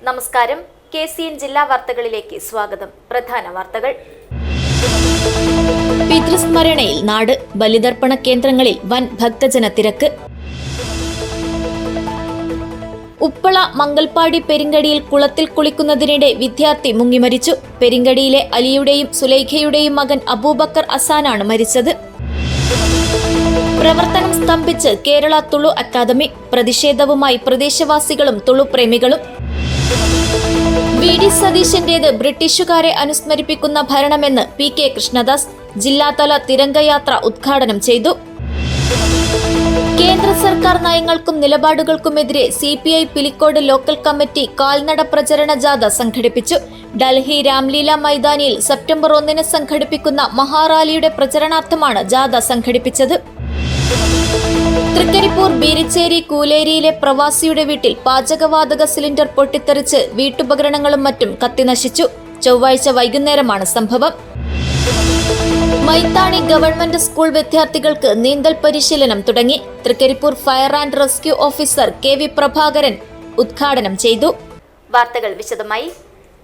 നമസ്കാരം. KCN ജില്ലാ വാർത്തകളിലേക്ക് സ്വാഗതം. പ്രധാന വാർത്തകൾ. പിതൃസ്മരണയിൽ നാട്. ബലിതർപ്പണ കേന്ദ്രങ്ങളിൽ വൻ ഭക്തജന തിരക്ക്. ഉപ്പള മംഗൽപ്പാടി പെരിങ്കടിയിൽ കുളത്തിൽ കുളിക്കുന്നതിനിടെ വിദ്യാർത്ഥി മുങ്ങിമരിച്ചു. പെരിങ്കടിയിലെ അലിയുടെയും സുലൈഖയുടെയും മകൻ അബൂബക്കർ അസാനാണ് മരിച്ചത്. പ്രവർത്തനം സ്തംഭിച്ച് കേരള തുളു അക്കാദമി. പ്രതിഷേധവുമായി പ്രദേശവാസികളും തുളു പ്രേമികളും. VD സതീശന്റേത് ബ്രിട്ടീഷുകാരെ അനുസ്മരിപ്പിക്കുന്ന ഭരണമെന്ന് PK കൃഷ്ണദാസ്. ജില്ലാതല തിരംഗയാത്ര ഉദ്ഘാടനം ചെയ്തു. കേന്ദ്ര സർക്കാർ നയങ്ങൾക്കും നിലപാടുകൾക്കുമെതിരെ CPI പിലിക്കോട് ലോക്കൽ കമ്മിറ്റി കാൽനട പ്രചരണ ജാഥ സംഘടിപ്പിച്ചു. ഡൽഹി രാംലീല മൈതാനിയിൽ സെപ്റ്റംബർ 1 സംഘടിപ്പിക്കുന്ന മഹാറാലിയുടെ പ്രചരണാർത്ഥമാണ് ജാഥ സംഘടിപ്പിച്ചത്. തൃക്കരിപ്പൂർ ബീരിച്ചേരി കൂലേരിയിലെ പ്രവാസിയുടെ വീട്ടിൽ പാചകവാതക സിലിണ്ടർ പൊട്ടിത്തെറിച്ച് വീട്ടുപകരണങ്ങളും മറ്റും കത്തിനശിച്ചു. ചൊവ്വാഴ്ച വൈകുന്നേരമാണ് സംഭവം. മൈത്താണി ഗവൺമെന്റ് സ്കൂൾ വിദ്യാർത്ഥികൾക്ക് നീന്തൽ പരിശീലനം തുടങ്ങി. Trikaripur fire and rescue officer KV Prabhakaran ഉദ്ഘാടനം ചെയ്തു. വാർത്തകൾ വിശദമായി.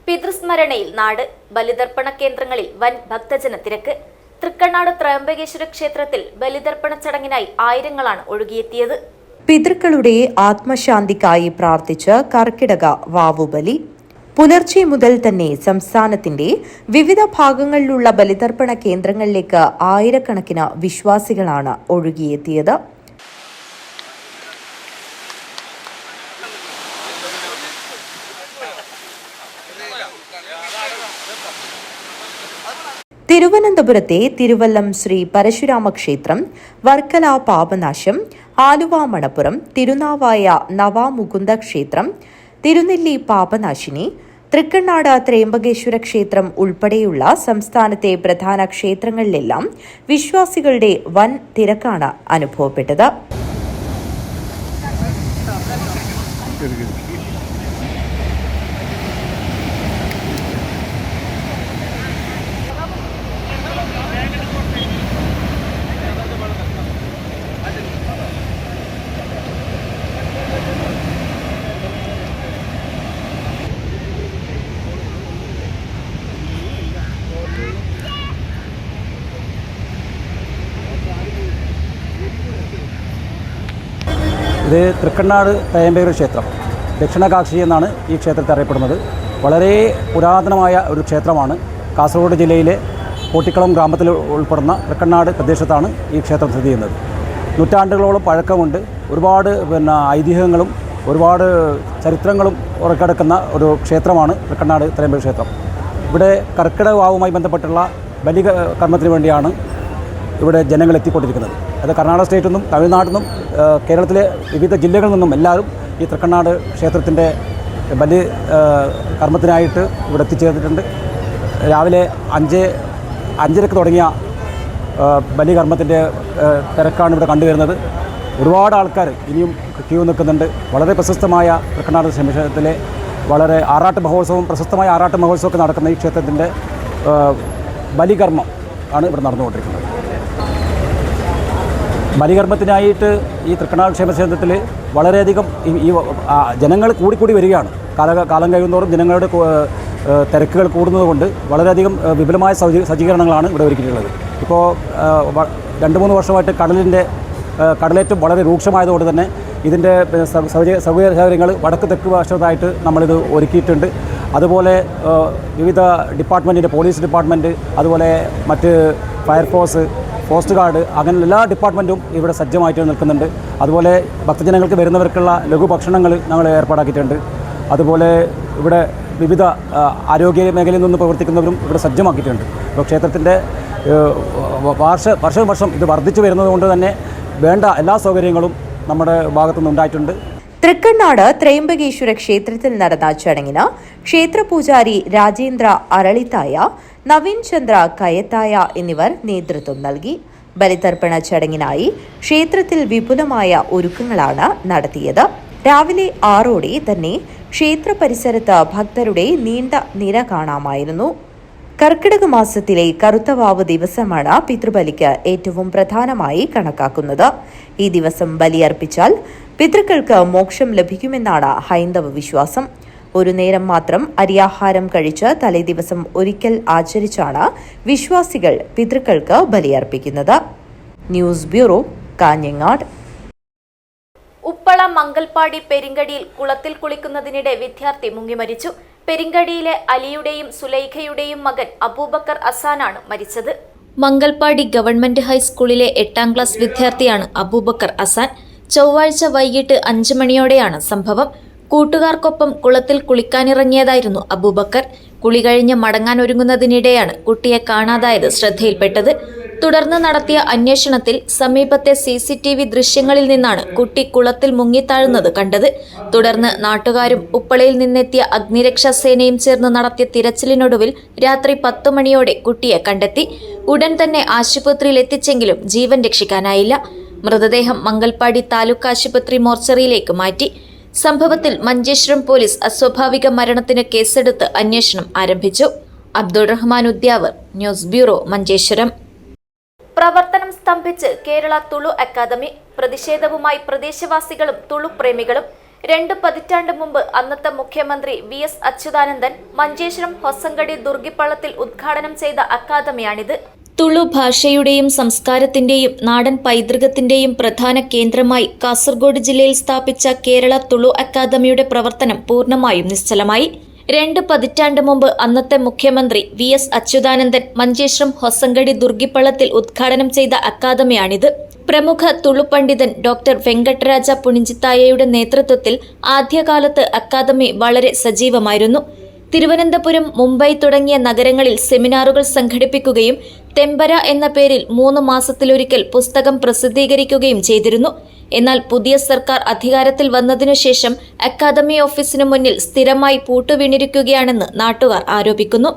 പിതൃസ്മരണയിൽ നാട്. ബലിതർപ്പണ കേന്ദ്രങ്ങളിൽ വൻ ഭക്തജന തിരക്ക്. തൃക്കണ്ണാട് ത്രയംബകേശ്വര ക്ഷേത്രത്തിൽ ബലിതർപ്പണ ചടങ്ങിനായി ആയിരങ്ങളാണ് ഒഴുകിയെത്തിയത്. പിതൃക്കളുടെ ആത്മശാന്തിക്കായി പ്രാർത്ഥിച്ച് കർക്കിടക വാവുബലി. പുലർച്ചെ മുതൽ തന്നെ സംസ്ഥാനത്തിന്റെ വിവിധ ഭാഗങ്ങളിലുള്ള ബലിതർപ്പണ കേന്ദ്രങ്ങളിലേക്ക് ആയിരക്കണക്കിന് വിശ്വാസികളാണ് ഒഴുകിയെത്തിയത്. തിരുവനന്തപുരത്തെ തിരുവല്ലം ശ്രീ പരശുരാമ ക്ഷേത്രം, വർക്കല പാപനാശം, ആലുവ മണപ്പുറം, തിരുനാവായ നവാമുകുന്ദ ക്ഷേത്രം, തിരുനെല്ലി പാപനാശിനി, തൃക്കണ്ണാട് ത്രയംബകേശ്വര ക്ഷേത്രം ഉൾപ്പെടെയുള്ള സംസ്ഥാനത്തെ പ്രധാന ക്ഷേത്രങ്ങളിലെല്ലാം വിശ്വാസികളുടെ വൻ തിരക്കാണ് അനുഭവപ്പെട്ടത്. ഇത് തൃക്കണ്ണാട് ത്രയംബകേശ്വര ക്ഷേത്രം, ദക്ഷിണകാശി എന്നാണ് ഈ ക്ഷേത്രത്തെ അറിയപ്പെടുന്നത്. വളരെ പുരാതനമായ ഒരു ക്ഷേത്രമാണ്. കാസർഗോഡ് ജില്ലയിലെ കോട്ടിക്കളം ഗ്രാമത്തിൽ ഉൾപ്പെടുന്ന തൃക്കണ്ണാട് പ്രദേശത്താണ് ഈ ക്ഷേത്രം സ്ഥിതി ചെയ്യുന്നത്. നൂറ്റാണ്ടുകളോളം പഴക്കമുണ്ട്. ഒരുപാട് ഐതിഹ്യങ്ങളും ഒരുപാട് ചരിത്രങ്ങളും ഉറക്കെടുക്കുന്ന ഒരു ക്ഷേത്രമാണ് തൃക്കണ്ണാട് ത്രയംബകേശ്വര ക്ഷേത്രം. ഇവിടെ കർക്കിടക വാവുമായി ബന്ധപ്പെട്ടുള്ള ബലി കർമ്മത്തിന് വേണ്ടിയാണ് ഇവിടെ ജനങ്ങൾ എത്തിക്കൊണ്ടിരിക്കുന്നത്. അത് കർണാടക സ്റ്റേറ്റിൽ നിന്നും തമിഴ്നാട്ടിൽ നിന്നും കേരളത്തിലെ വിവിധ ജില്ലകളിൽ നിന്നും എല്ലാവരും ഈ തൃക്കണ്ണാട് ക്ഷേത്രത്തിൻ്റെ ബലി കർമ്മത്തിനായിട്ട് ഇവിടെ എത്തിച്ചേർന്നിട്ടുണ്ട്. രാവിലെ 5:30 തുടങ്ങിയ ബലി കർമ്മത്തിൻ്റെ തിരക്കാണ് ഇവിടെ കണ്ടുവരുന്നത്. ഒരുപാട് ആൾക്കാർ ഇനിയും ക്യൂ നിൽക്കുന്നുണ്ട്. വളരെ പ്രശസ്തമായ തൃക്കണ്ണാട് ക്ഷേത്രത്തിലെ വളരെ പ്രശസ്തമായ ആറാട്ട് മഹോത്സവമൊക്കെ നടക്കുന്ന ഈ ക്ഷേത്രത്തിൻ്റെ ബലികർമ്മം ആണ് ഇവിടെ നടന്നുകൊണ്ടിരിക്കുന്നത്. ബലികർമ്മത്തിനായിട്ട് ഈ തൃക്കണ്ണാട് ക്ഷേത്രത്തിൽ വളരെയധികം ഈ ജനങ്ങൾ കൂടിക്കൂടി വരികയാണ്. കാലം കഴിയുന്നതോറും ജനങ്ങളുടെ തിരക്കുകൾ കൂടുന്നതുകൊണ്ട് വളരെയധികം വിപുലമായ സജ്ജീകരണങ്ങളാണ് ഇവിടെ ഒരുക്കിയിട്ടുള്ളത്. ഇപ്പോൾ 2-3 വർഷമായിട്ട് കടലേറ്റം വളരെ രൂക്ഷമായതുകൊണ്ട് തന്നെ ഇതിൻ്റെ സൗകര്യങ്ങൾ വടക്ക് തെക്ക് വശത്തായിട്ട് നമ്മളിത് ഒരുക്കിയിട്ടുണ്ട്. അതുപോലെ വിവിധ ഡിപ്പാർട്ട്മെൻറ്റിൻ്റെ പോലീസ് ഡിപ്പാർട്ട്മെൻറ്റ്, അതുപോലെ മറ്റ് ഫയർഫോഴ്സ്, കോസ്റ്റ് ഗാർഡ്, അങ്ങനെ എല്ലാ ഡിപ്പാർട്ട്മെൻറ്റും ഇവിടെ സജ്ജമായിട്ട് നിൽക്കുന്നുണ്ട്. അതുപോലെ ഭക്തജനങ്ങൾക്ക് വരുന്നവർക്കുള്ള ലഘുഭക്ഷണങ്ങൾ ഞങ്ങൾ ഏർപ്പാടാക്കിയിട്ടുണ്ട്. അതുപോലെ ഇവിടെ വിവിധ ആരോഗ്യ മേഖലയിൽ നിന്ന് പ്രവർത്തിക്കുന്നവരും ഇവിടെ സജ്ജമാക്കിയിട്ടുണ്ട്. അപ്പോൾ ക്ഷേത്രത്തിൻ്റെ വർഷം ഇത് വർദ്ധിച്ചു വരുന്നതുകൊണ്ട് തന്നെ വേണ്ട എല്ലാ സൗകര്യങ്ങളും നമ്മുടെ ഭാഗത്തുനിന്ന് ഉണ്ടായിട്ടുണ്ട്. തൃക്കണ്ണാട് ത്രയംബകേശ്വര ക്ഷേത്രത്തിൽ നടന്ന ചടങ്ങിന് ക്ഷേത്രപൂജാരി രാജേന്ദ്ര അരളിത്തായ, നവീൻ ചന്ദ്ര കയത്തായ എന്നിവർ നേതൃത്വം നൽകി. ബലിതർപ്പണ ചടങ്ങിനായി ക്ഷേത്രത്തിൽ വിപുലമായ ഒരുക്കങ്ങളാണ് നടത്തിയത്. രാവിലെ 6 തന്നെ ക്ഷേത്ര പരിസരത്ത് ഭക്തരുടെ നീണ്ട നിര കാണാമായിരുന്നു. കർക്കിടക മാസത്തിലെ കറുത്തവാവ് ദിവസമാണ് പിതൃബലിക്ക് ഏറ്റവും പ്രധാനമായി കണക്കാക്കുന്നത്. ഈ ദിവസം ബലിയർപ്പിച്ചാൽ പിതൃക്കൾക്ക് മോക്ഷം ലഭിക്കുമെന്നാണ് ഹൈന്ദവ വിശ്വാസം. ഒരു നേരം മാത്രം അരിയാഹാരം കഴിച്ച് തലേദിവസം ഒരിക്കൽ ആചരിച്ചാണ് വിശ്വാസികൾ പിതൃക്കൾക്ക് ബലിയർപ്പിക്കുന്നത്. News bureau, Kanhangad. ഉപ്പള മംഗൽപാടി പെരിങ്കടിയിൽ കുളത്തിൽ കുളിക്കുന്നതിനിടെ വിദ്യാർത്ഥി മുങ്ങി മരിച്ചു. പെരിങ്കടിയിലെ അലിയുടെയും സുലൈഖയുടെയും മകൻ അബൂബക്കർ അസാനാണ് മരിച്ചത്. മംഗൽപാടി ഗവൺമെന്റ് ഹൈസ്കൂളിലെ 8ാം ക്ലാസ് വിദ്യാർത്ഥിയാണ് അബൂബക്കർ അസാൻ. ചൊവ്വാഴ്ച വൈകിട്ട് 5 മണിയോടെയാണ് സംഭവം. കൂട്ടുകാർക്കൊപ്പം കുളത്തിൽ കുളിക്കാനിറങ്ങിയതായിരുന്നു അബൂബക്കർ. കുളി കഴിഞ്ഞ് മടങ്ങാനൊരുങ്ങുന്നതിനിടെയാണ് കുട്ടിയെ കാണാതായത് ശ്രദ്ധയിൽപ്പെട്ടത്. തുടർന്ന് നടത്തിയ അന്വേഷണത്തിൽ സമീപത്തെ CCTV ദൃശ്യങ്ങളിൽ നിന്നാണ് കുട്ടി കുളത്തിൽ മുങ്ങിത്താഴുന്നത് കണ്ടത്. തുടർന്ന് നാട്ടുകാരും ഉപ്പളയിൽ നിന്നെത്തിയ അഗ്നിരക്ഷാസേനയും ചേർന്ന് നടത്തിയ തിരച്ചിലിനൊടുവിൽ രാത്രി 10 മണിയോടെ കുട്ടിയെ കണ്ടെത്തി. ഉടൻ തന്നെ ആശുപത്രിയിൽ എത്തിച്ചെങ്കിലും ജീവൻ രക്ഷിക്കാനായില്ല. മൃതദേഹം മംഗൽപാടി താലൂക്ക് ആശുപത്രി മോർച്ചറിയിലേക്ക് മാറ്റി. സംഭവത്തിൽ മഞ്ചേശ്വരം പോലീസ് അസ്വാഭാവിക മരണത്തിന് കേസെടുത്ത് അന്വേഷണം ആരംഭിച്ചു. Abdul Rahman Udyavar, news bureau, Manjeshwaram. പ്രവർത്തനം സ്തംഭിച്ച് കേരള തുളു അക്കാദമി. പ്രതിഷേധവുമായി പ്രദേശവാസികളും തുളു പ്രേമികളും. 2 പതിറ്റാണ്ട് മുമ്പ് അന്നത്തെ മുഖ്യമന്ത്രി VS അച്യുതാനന്ദൻ മഞ്ചേശ്വരം ഹൊസങ്കടി ദുർഗിപ്പള്ളത്തിൽ ഉദ്ഘാടനം ചെയ്ത അക്കാദമിയാണിത്. തുളു ഭാഷയുടെയും സംസ്കാരത്തിന്റെയും നാടൻ പൈതൃകത്തിന്റെയും പ്രധാന കേന്ദ്രമായി കാസർഗോഡ് ജില്ലയിൽ സ്ഥാപിച്ച കേരള തുളു അക്കാദമിയുടെ പ്രവർത്തനം പൂർണ്ണമായും നിശ്ചലമായി. 2 പതിറ്റാണ്ട് മുമ്പ് അന്നത്തെ മുഖ്യമന്ത്രി VS അച്യുതാനന്ദൻ മഞ്ചേശ്വരം ഹൊസങ്കടി ദുർഗിപ്പള്ളത്തിൽ ഉദ്ഘാടനം ചെയ്ത അക്കാദമിയാണിത്. പ്രമുഖ തുളു പണ്ഡിതൻ ഡോക്ടർ വെങ്കട്ടരാജ പുണിഞ്ചിത്തായയുടെ നേതൃത്വത്തിൽ ആദ്യകാലത്ത് അക്കാദമി വളരെ സജീവമായിരുന്നു. തിരുവനന്തപുരം, മുംബൈ തുടങ്ങിയ നഗരങ്ങളിൽ സെമിനാറുകൾ സംഘടിപ്പിക്കുകയും തെമ്പര എന്ന പേരിൽ 3 മാസത്തിലൊരിക്കൽ പുസ്തകം പ്രസിദ്ധീകരിക്കുകയും ചെയ്തിരുന്നു. എന്നാൽ പുതിയ സർക്കാർ അധികാരത്തിൽ വന്നതിനുശേഷം അക്കാദമി ഓഫീസിനു മുന്നിൽ സ്ഥിരമായി പൂട്ടുവീണിരിക്കുകയാണെന്ന് നാട്ടുകാർ ആരോപിക്കുന്നു.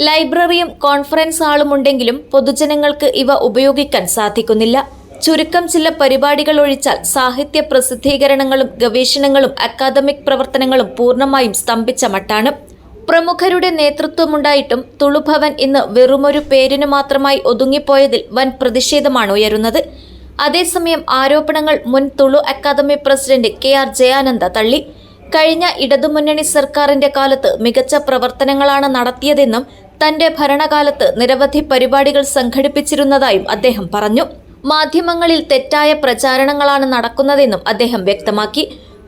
ലൈബ്രറിയും കോൺഫറൻസ് ഹാളും ഉണ്ടെങ്കിലും പൊതുജനങ്ങൾക്ക് ഇവ ഉപയോഗിക്കാൻ സാധിക്കുന്നില്ല. ചുരുക്കം ചില പരിപാടികൾ ഒഴിച്ചാൽ സാഹിത്യ പ്രസിദ്ധീകരണങ്ങളും ഗവേഷണങ്ങളും അക്കാദമിക് പ്രവർത്തനങ്ങളും പൂർണ്ണമായും സ്തംഭിച്ച മട്ടാണ്. പ്രമുഖരുടെ നേതൃത്വമുണ്ടായിട്ടും തുളുഭവൻ ഇന്ന് വെറുമൊരു പേരിനു മാത്രമായി ഒതുങ്ങിപ്പോയതിൽ വൻ പ്രതിഷേധമാണ് ഉയരുന്നത്. അതേസമയം ആരോപണങ്ങൾ മുൻ Tulu academy president KR Jayananda തള്ളി. കഴിഞ്ഞ ഇടതുമുന്നണി സർക്കാരിന്റെ കാലത്ത് മികച്ച പ്രവർത്തനങ്ങളാണ് നടത്തിയതെന്നും തന്റെ ഭരണകാലത്ത് നിരവധി പരിപാടികൾ സംഘടിപ്പിച്ചിരുന്നതായും അദ്ദേഹം പറഞ്ഞു. മാധ്യമങ്ങളിൽ തെറ്റായ പ്രചാരണങ്ങളാണ് നടക്കുന്നതെന്നും അദ്ദേഹം വ്യക്തമാക്കി.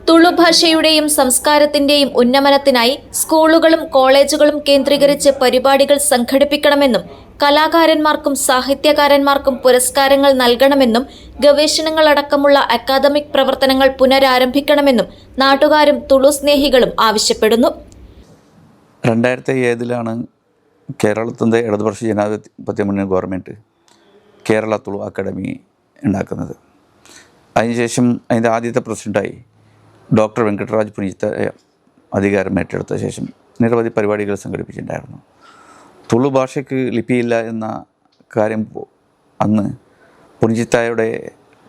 തുളു ഭാഷയുടെയും സംസ്കാരത്തിന്റെയും ഉന്നമനത്തിനായി സ്കൂളുകളും കോളേജുകളും കേന്ദ്രീകരിച്ച് പരിപാടികൾ സംഘടിപ്പിക്കണമെന്നും കലാകാരന്മാർക്കും സാഹിത്യകാരന്മാർക്കും പുരസ്കാരങ്ങൾ നൽകണമെന്നും ഗവേഷണങ്ങളടക്കമുള്ള അക്കാദമിക് പ്രവർത്തനങ്ങൾ പുനരാരംഭിക്കണമെന്നും നാട്ടുകാരും തുളു സ്നേഹികളും ആവശ്യപ്പെടുന്നു. 2007 കേരളത്തിൻ്റെ ഇടതുപക്ഷ ജനാധിപത്യ മുന്നണി ഗവൺമെൻറ് കേരള തുളു അക്കാദമി ഉണ്ടാക്കുന്നത്. അതിനുശേഷം അതിൻ്റെ ആദ്യത്തെ പ്രസിഡൻ്റായി ഡോക്ടർ വെങ്കട്ടരാജ് പുണിഞ്ചിത്തായ അധികാരം ഏറ്റെടുത്ത ശേഷം നിരവധി പരിപാടികൾ സംഘടിപ്പിച്ചിട്ടുണ്ടായിരുന്നു. തുളു ഭാഷയ്ക്ക് ലിപിയില്ല എന്ന കാര്യം അന്ന് പുണിഞ്ചിത്തായയുടെ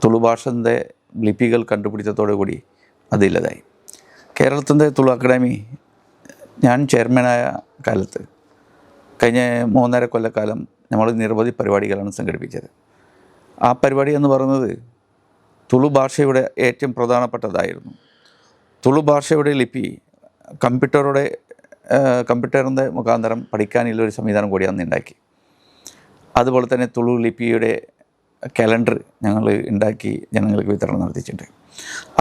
തുളു ഭാഷൻ്റെ ലിപികൾ കണ്ടുപിടിച്ചതോടു കൂടി അതില്ലതായി. കേരളത്തിൻ്റെ തുളു അക്കാദമി ഞാൻ ചെയർമാനായ കാലത്ത് കഴിഞ്ഞ 3.5 കൊല്ലക്കാലം നമ്മൾ നിരവധി പരിപാടികളാണ് സംഘടിപ്പിച്ചത്. ആ പരിപാടി എന്ന് പറയുന്നത് തുളു ഭാഷയുടെ ഏറ്റവും പ്രധാനപ്പെട്ടതായിരുന്നു. തുളു ഭാഷയുടെ ലിപി കമ്പ്യൂട്ടറിൻ്റെ മുഖാന്തരം പഠിക്കാനുള്ളൊരു സംവിധാനം കൂടി അന്ന് ഉണ്ടാക്കി. അതുപോലെ തന്നെ തുളു ലിപിയുടെ കലണ്ടർ ഞങ്ങൾ ഉണ്ടാക്കി ജനങ്ങൾക്ക് വിതരണം നടത്തിയിട്ടുണ്ട്.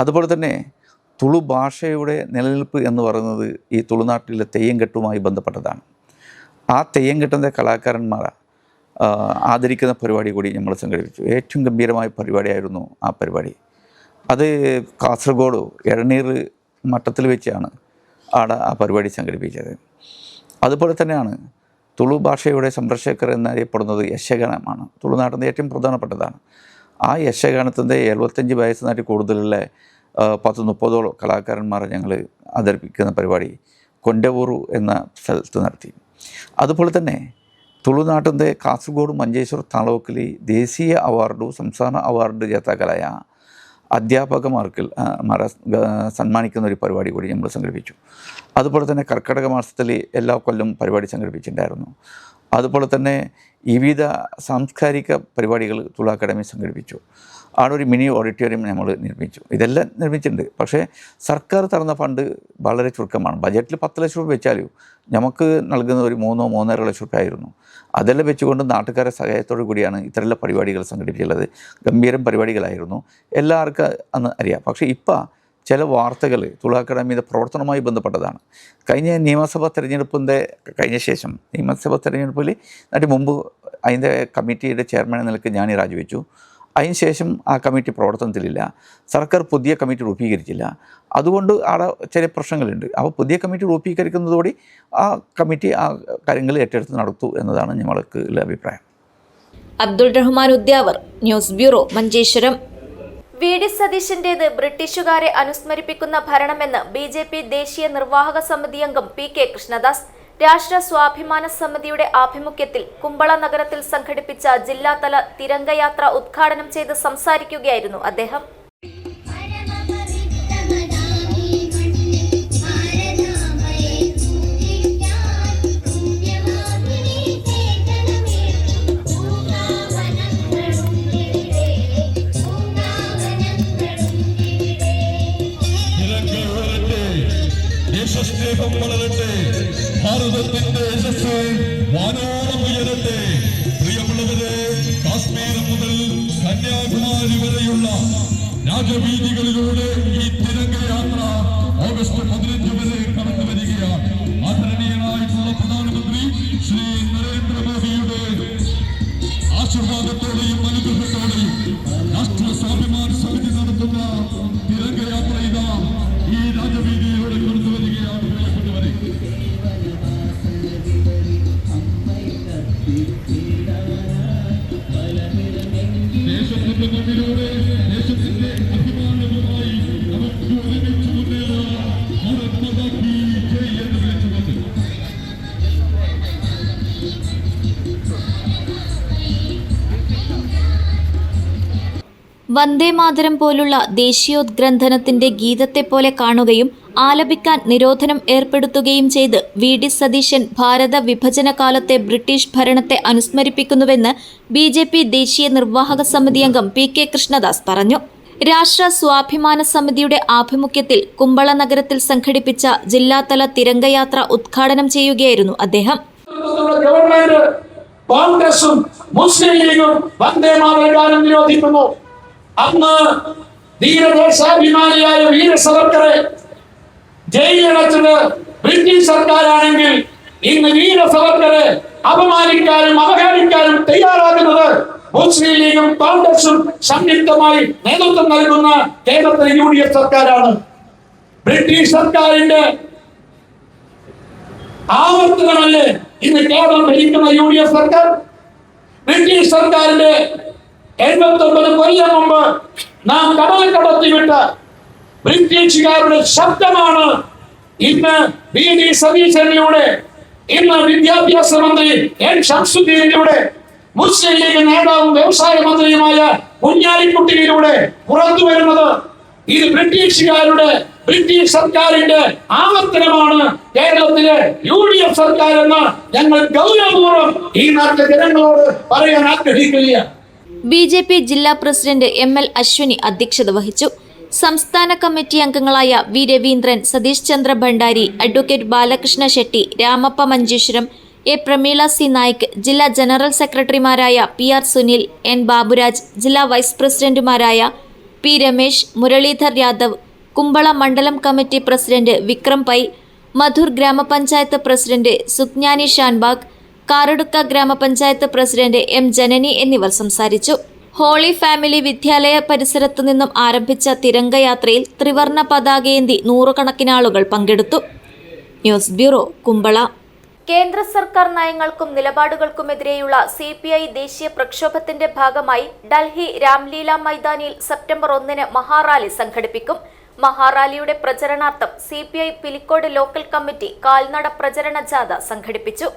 അതുപോലെ തന്നെ തുളു ഭാഷയുടെ നിലനിൽപ്പ് എന്ന് പറയുന്നത് ഈ തുളുനാട്ടിലെ തെയ്യംകെട്ടുമായി ബന്ധപ്പെട്ടതാണ്. ആ തെയ്യംകെട്ടിൻ്റെ കലാകാരന്മാർ ആദരിക്കുന്ന പരിപാടി കൂടി നമ്മൾ സംഘടിപ്പിച്ചു. ഏറ്റവും ഗംഭീരമായ പരിപാടിയായിരുന്നു ആ പരിപാടി. അത് കാസർഗോഡ് എഴനീർ മട്ടത്തിൽ വെച്ചാണ് അവിടെ ആ പരിപാടി സംഘടിപ്പിച്ചത്. അതുപോലെ തന്നെയാണ് തുളു ഭാഷയുടെ സംരക്ഷകർ എന്നറിയപ്പെടുന്നത് യക്ഷഗാനമാണ്. തുളുനാട്ടിൻ്റെ ഏറ്റവും പ്രധാനപ്പെട്ടതാണ്. ആ യക്ഷഗാനത്തിൻ്റെ 75 വയസ്സിനായിട്ട് കൂടുതലുള്ള 10-30ഓളം കലാകാരന്മാരെ ഞങ്ങൾ അവതരിപ്പിക്കുന്ന പരിപാടി കൊണ്ടവൂറു എന്ന സ്ഥലത്ത് നടത്തി. അതുപോലെ തന്നെ തുളുനാട്ടിൻ്റെ കാസർഗോഡ് മഞ്ചേശ്വർ താലൂക്കിൽ ദേശീയ അവാർഡും സംസ്ഥാന അവാർഡ് ജേതാക്കളായ അധ്യാപകമാർക്ക് സമ്മാനിക്കുന്ന ഒരു പരിപാടി കൂടി നമ്മൾ സംഘടിപ്പിച്ചു. അതുപോലെ തന്നെ കർക്കിടക മാസത്തിൽ എല്ലാ കൊല്ലം പരിപാടി സംഘടിപ്പിച്ചിട്ടുണ്ടായിരുന്നു. അതുപോലെ തന്നെ വിവിധ സാംസ്കാരിക പരിപാടികൾ തുളു അക്കാദമി സംഘടിപ്പിച്ചു. അവിടെ ഒരു മിനി ഓഡിറ്റോറിയം നമ്മൾ നിർമ്മിച്ചു. ഇതെല്ലാം നിർമ്മിച്ചിട്ടുണ്ട്. പക്ഷേ സർക്കാർ തരുന്ന ഫണ്ട് വളരെ ചുരുക്കമാണ്. ബജറ്റിൽ 10 ലക്ഷം രൂപ വെച്ചാലും നമുക്ക് നൽകുന്ന ഒരു 3-3.5 ലക്ഷം രൂപ ആയിരുന്നു. അതെല്ലാം വെച്ചുകൊണ്ട് നാട്ടുകാരെ സഹായത്തോടു കൂടിയാണ് ഇത്തരമുള്ള പരിപാടികൾ സംഘടിപ്പിച്ചുള്ളത്. ഗംഭീരം പരിപാടികളായിരുന്നു, എല്ലാവർക്കും അന്ന് അറിയാം. പക്ഷേ ഇപ്പോൾ ചില വാർത്തകൾ തുള അക്കാദമിയുടെ പ്രവർത്തനവുമായി ബന്ധപ്പെട്ടതാണ്. കഴിഞ്ഞ നിയമസഭാ തെരഞ്ഞെടുപ്പിൻ്റെ കഴിഞ്ഞ ശേഷം നിയമസഭാ തെരഞ്ഞെടുപ്പിൽ അതിന് മുമ്പ് അതിൻ്റെ കമ്മിറ്റിയുടെ ചെയർമാൻ എന്ന നിലയ്ക്ക് ഞാൻ രാജിവെച്ചു. അതിന് ശേഷം ആ കമ്മിറ്റി പ്രവർത്തനത്തിലില്ല. സർക്കാർ പുതിയ കമ്മിറ്റി രൂപീകരിച്ചില്ല. അതുകൊണ്ട് അവിടെ ചില പ്രശ്നങ്ങളുണ്ട്. അപ്പോൾ പുതിയ കമ്മിറ്റി രൂപീകരിക്കുന്നതോടെ ആ കമ്മിറ്റി ആ കാര്യങ്ങൾ ഏറ്റെടുത്ത് നടത്തൂ എന്നതാണ് ഞങ്ങൾക്ക് ഉള്ള അഭിപ്രായം. Abdul Rahman Udyavar, news bureau, Manjeshwaram. വി.ഡി. സതീശന്റേത് ബ്രിട്ടീഷുകാരെ അനുസ്മരിപ്പിക്കുന്ന ഭരണമെന്ന് ബി.ജെ.പി. ദേശീയ നിർവാഹക സമിതി അംഗം പി.കെ. കൃഷ്ണദാസ്. രാഷ്ട്ര സ്വാഭിമാന സമിതിയുടെ ആഭിമുഖ്യത്തിൽ കുമ്പള നഗരത്തിൽ സംഘടിപ്പിച്ച ജില്ലാതല തിരംഗയാത്ര ഉദ്ഘാടനം ചെയ്ത് സംസാരിക്കുകയായിരുന്നു അദ്ദേഹം. ദേശസ്നേഹം വളരട്ടെ, ഭാരതത്തിന്റെ യശസ് വാനോളം ഉയരട്ടെ. പ്രിയമുള്ളവരെ, കാശ്മീർ മുതൽ കന്യാകുമാരി വരെയുള്ള രാജവീതികളിലൂടെ ഈ തിരംഗയാത്ര ഓഗസ്റ്റ് 15 വരെ കടന്നു വരികയാണ്. ആദരണീയനായിട്ടുള്ള പ്രധാനമന്ത്രി ശ്രീ നരേന്ദ്രമോദിയുടെ ആശീർവാദത്തോടെയും അനുഗ്രഹത്തോടെയും രാഷ്ട്ര സ്വാഭിമാന സമിതി നടത്തുന്ന തിരംഗയാത്ര ഇതാ ഈ രാജവീതിയിലൂടെ കടന്നു വരികയാണ്. പ്രിയപ്പെട്ടവരെ, ദേശത്തിന്റെ മുന്നിലൂടെ ദേശത്തിന്റെ അഭിമാനവുമായി നമുക്ക് ഒരുമിച്ച് മുന്നേറാം. ഭാരത് മാതാ കീ ജയ് എന്ന് വിളിച്ചുകൊണ്ട് വന്ദേമാതരം പോലുള്ള ദേശീയോദ്ഗ്രന്ഥനത്തിന്റെ ഗീതത്തെപ്പോലെ കാണുകയും ആലപിക്കാൻ നിരോധനം ഏർപ്പെടുത്തുകയും ചെയ്ത് വി.ഡി. സതീശൻ ഭാരത വിഭജന കാലത്തെ ബ്രിട്ടീഷ് ഭരണത്തെ അനുസ്മരിപ്പിക്കുന്നുവെന്ന് ബി.ജെ.പി. ദേശീയ നിർവാഹക സമിതി അംഗം പി.കെ. കൃഷ്ണദാസ് പറഞ്ഞു. രാഷ്ട്ര സ്വാഭിമാന സമിതിയുടെ ആഭിമുഖ്യത്തിൽ കുമ്പള നഗരത്തിൽ സംഘടിപ്പിച്ച ജില്ലാതല തിരംഗയാത്ര ഉദ്ഘാടനം ചെയ്യുകയായിരുന്നു അദ്ദേഹം. കോൺഗ്രസും മുസ്ലിം ലീഗും വന്ദേമാതരം നിരോധിക്കുന്നു. അന്ന് ധീരദേശാഭിമാനിയായ വീര സവർക്കറെ ജയിലിലടച്ചത് ബ്രിട്ടീഷ് സർക്കാരാണെങ്കിൽ ഇന്ന് വീര സവർക്കറെ അപമാനിക്കാനും അവഹേളിക്കാനും തയ്യാറാകുന്നത് മുസ്ലിം ലീഗും കോൺഗ്രസും സംയുക്തമായി നേതൃത്വം നൽകുന്ന കേരളത്തിലെ UDF സർക്കാരാണ്. ബ്രിട്ടീഷ് സർക്കാരിന്റെ ആവർത്തനമല്ലേ ഇന്ന് കേരളം ഭരിക്കുന്ന UDF സർക്കാർ? ബ്രിട്ടീഷ് സർക്കാരിന്റെ 79 കൊല്ലം മുമ്പ് നാം കടൽ കടത്തിവിട്ട ബ്രിട്ടീഷുകാരുടെ ശബ്ദമാണ് ഇന്ന് വി.ഡി. സതീശനിലൂടെ, ഇന്ന് വിദ്യാഭ്യാസ മന്ത്രി എൻ ശംസുദ്ദീനിലൂടെ, മുസ്ലിം ലീഗ് നേതാവും വ്യവസായ മന്ത്രിയുമായ കുഞ്ഞാലിക്കുട്ടിയിലൂടെ പുറത്തു വരുന്നത്. ഇത് ബ്രിട്ടീഷ് സർക്കാരിന്റെ ആവർത്തനമാണ് കേരളത്തിലെ UDF സർക്കാർ എന്ന് ഞങ്ങൾ ഗൗരവപൂർവ്വം ഈ നാട്ടിലെ ജനങ്ങളോട് പറയാൻ ആഗ്രഹിക്കുകയാണ്. ബി.ജെ.പി. ജില്ലാ പ്രസിഡന്റ് എം.എൽ. അശ്വിനി അധ്യക്ഷത വഹിച്ചു. സംസ്ഥാന കമ്മിറ്റി അംഗങ്ങളായ V. Raveendran, Satish Chandra Bhandari, advocate Balakrishna Shetty, Ramappa Manjeshwaram, A. Prameela C Naik, ജില്ലാ ജനറൽ സെക്രട്ടറിമാരായ പി.ആർ. സുനിൽ, എൻ. ബാബുരാജ്, ജില്ലാ വൈസ് പ്രസിഡന്റുമാരായ പി. രമേശ്, മുരളീധർ യാദവ്, കുമ്പള മണ്ഡലം committee president Vikram pi, Madhur ഗ്രാമപഞ്ചായത്ത് പ്രസിഡന്റ് സുജ്ഞാനി ഷാൻബാഗ്, കാറടുക്ക ഗ്രാമപഞ്ചായത്ത് പ്രസിഡന്റ് എം. ജനനി എന്നിവർ സംസാരിച്ചു. ഹോളി ഫാമിലി വിദ്യാലയ പരിസരത്തു നിന്നും ആരംഭിച്ച തിരംഗയാത്രയിൽ ത്രിവർണ പതാകയേന്തി നൂറുകണക്കിന് ആളുകൾ പങ്കെടുത്തു. News bureau, Kumbla. കേന്ദ്ര സർക്കാർ നയങ്ങൾക്കും നിലപാടുകൾക്കുമെതിരെയുള്ള CPI ദേശീയ പ്രക്ഷോഭത്തിന്റെ ഭാഗമായി ഡൽഹി രാംലീല മൈതാനിയിൽ സെപ്റ്റംബർ 1 മഹാറാലി സംഘടിപ്പിക്കും. മഹാറാലിയുടെ പ്രചരണാർത്ഥം CPI പിലിക്കോട് ലോക്കൽ കമ്മിറ്റി കാൽനട പ്രചരണ ജാഥ സംഘടിപ്പിച്ചു.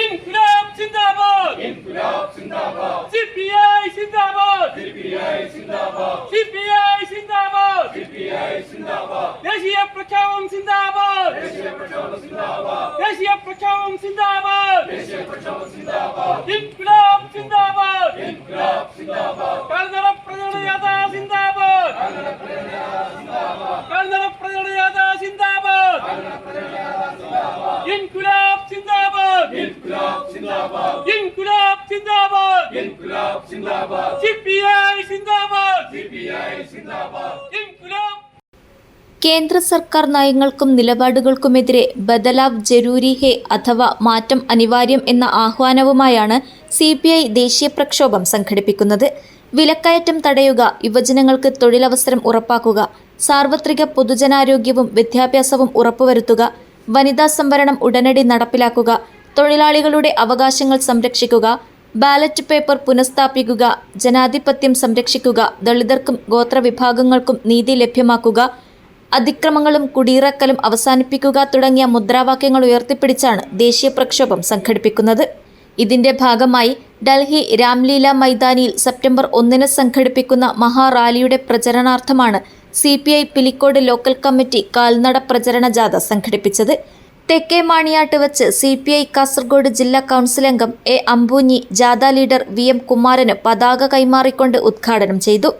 İnkılap zindabad! İnkılap zindabad! CPI zindabad! CPI zindabad! CPI സിന്ദാബാദ് ദേശീയ പ്രക്ഷോഭം സിന്ദാബാദ് ദേശീയ പ്രക്ഷോഭം സിന്ദാബാദ് ഇൻക്ലാബ് സിന്ദാബാദ് കാൽനട പ്രചരണ യാത്ര സിന്ദാബാദ് കാൽനട പ്രചരണ യാത്ര സിന്ദാബാദ് ഇൻക്ലാബ് സിന്ദാബാദ് ഇൻക്ലാബ് സിന്ദാബാദ് സിപിഐ സിന്ദാബാദ് ഇൻക്ലാബ്. കേന്ദ്ര സർക്കാർ നയങ്ങൾക്കും നിലപാടുകൾക്കുമെതിരെ ബദലാവ് ജരൂരി ഹെ അഥവാ മാറ്റം അനിവാര്യം എന്ന ആഹ്വാനവുമായാണ് CPI ദേശീയ പ്രക്ഷോഭം സംഘടിപ്പിക്കുന്നത്. വിലക്കയറ്റം തടയുക, യുവജനങ്ങൾക്ക് തൊഴിലവസരം ഉറപ്പാക്കുക, സാർവത്രിക പൊതുജനാരോഗ്യവും വിദ്യാഭ്യാസവും ഉറപ്പുവരുത്തുക, വനിതാ സംവരണം ഉടനടി നടപ്പിലാക്കുക, തൊഴിലാളികളുടെ അവകാശങ്ങൾ സംരക്ഷിക്കുക, ബാലറ്റ് പേപ്പർ പുനഃസ്ഥാപിക്കുക, ജനാധിപത്യം സംരക്ഷിക്കുക, ദളിതർക്കും ഗോത്രവിഭാഗങ്ങൾക്കും നീതി ലഭ്യമാക്കുക, അതിക്രമങ്ങളും കുടിയിറക്കലും അവസാനിപ്പിക്കുക തുടങ്ങിയ മുദ്രാവാക്യങ്ങൾ ഉയർത്തിപ്പിടിച്ചാണ് ദേശീയ പ്രക്ഷോഭം സംഘടിപ്പിക്കുന്നത്. ഇതിന്റെ ഭാഗമായി ഡൽഹി രാംലീല മൈതാനിയിൽ സെപ്റ്റംബർ 1 സംഘടിപ്പിക്കുന്ന മഹാറാലിയുടെ പ്രചരണാർത്ഥമാണ് CPI പിലിക്കോട് ലോക്കൽ കമ്മിറ്റി കാൽനട പ്രചരണ ജാഥ സംഘടിപ്പിച്ചത്. തെക്കേ മാണിയാട്ട് വച്ച് CPI കാസർഗോഡ് ജില്ലാ കൗൺസിൽ അംഗം A. അമ്പൂഞ്ഞി ജാഥ ലീഡർ VM കുമാരന് പതാക കൈമാറിക്കൊണ്ട് ഉദ്ഘാടനം ചെയ്തു.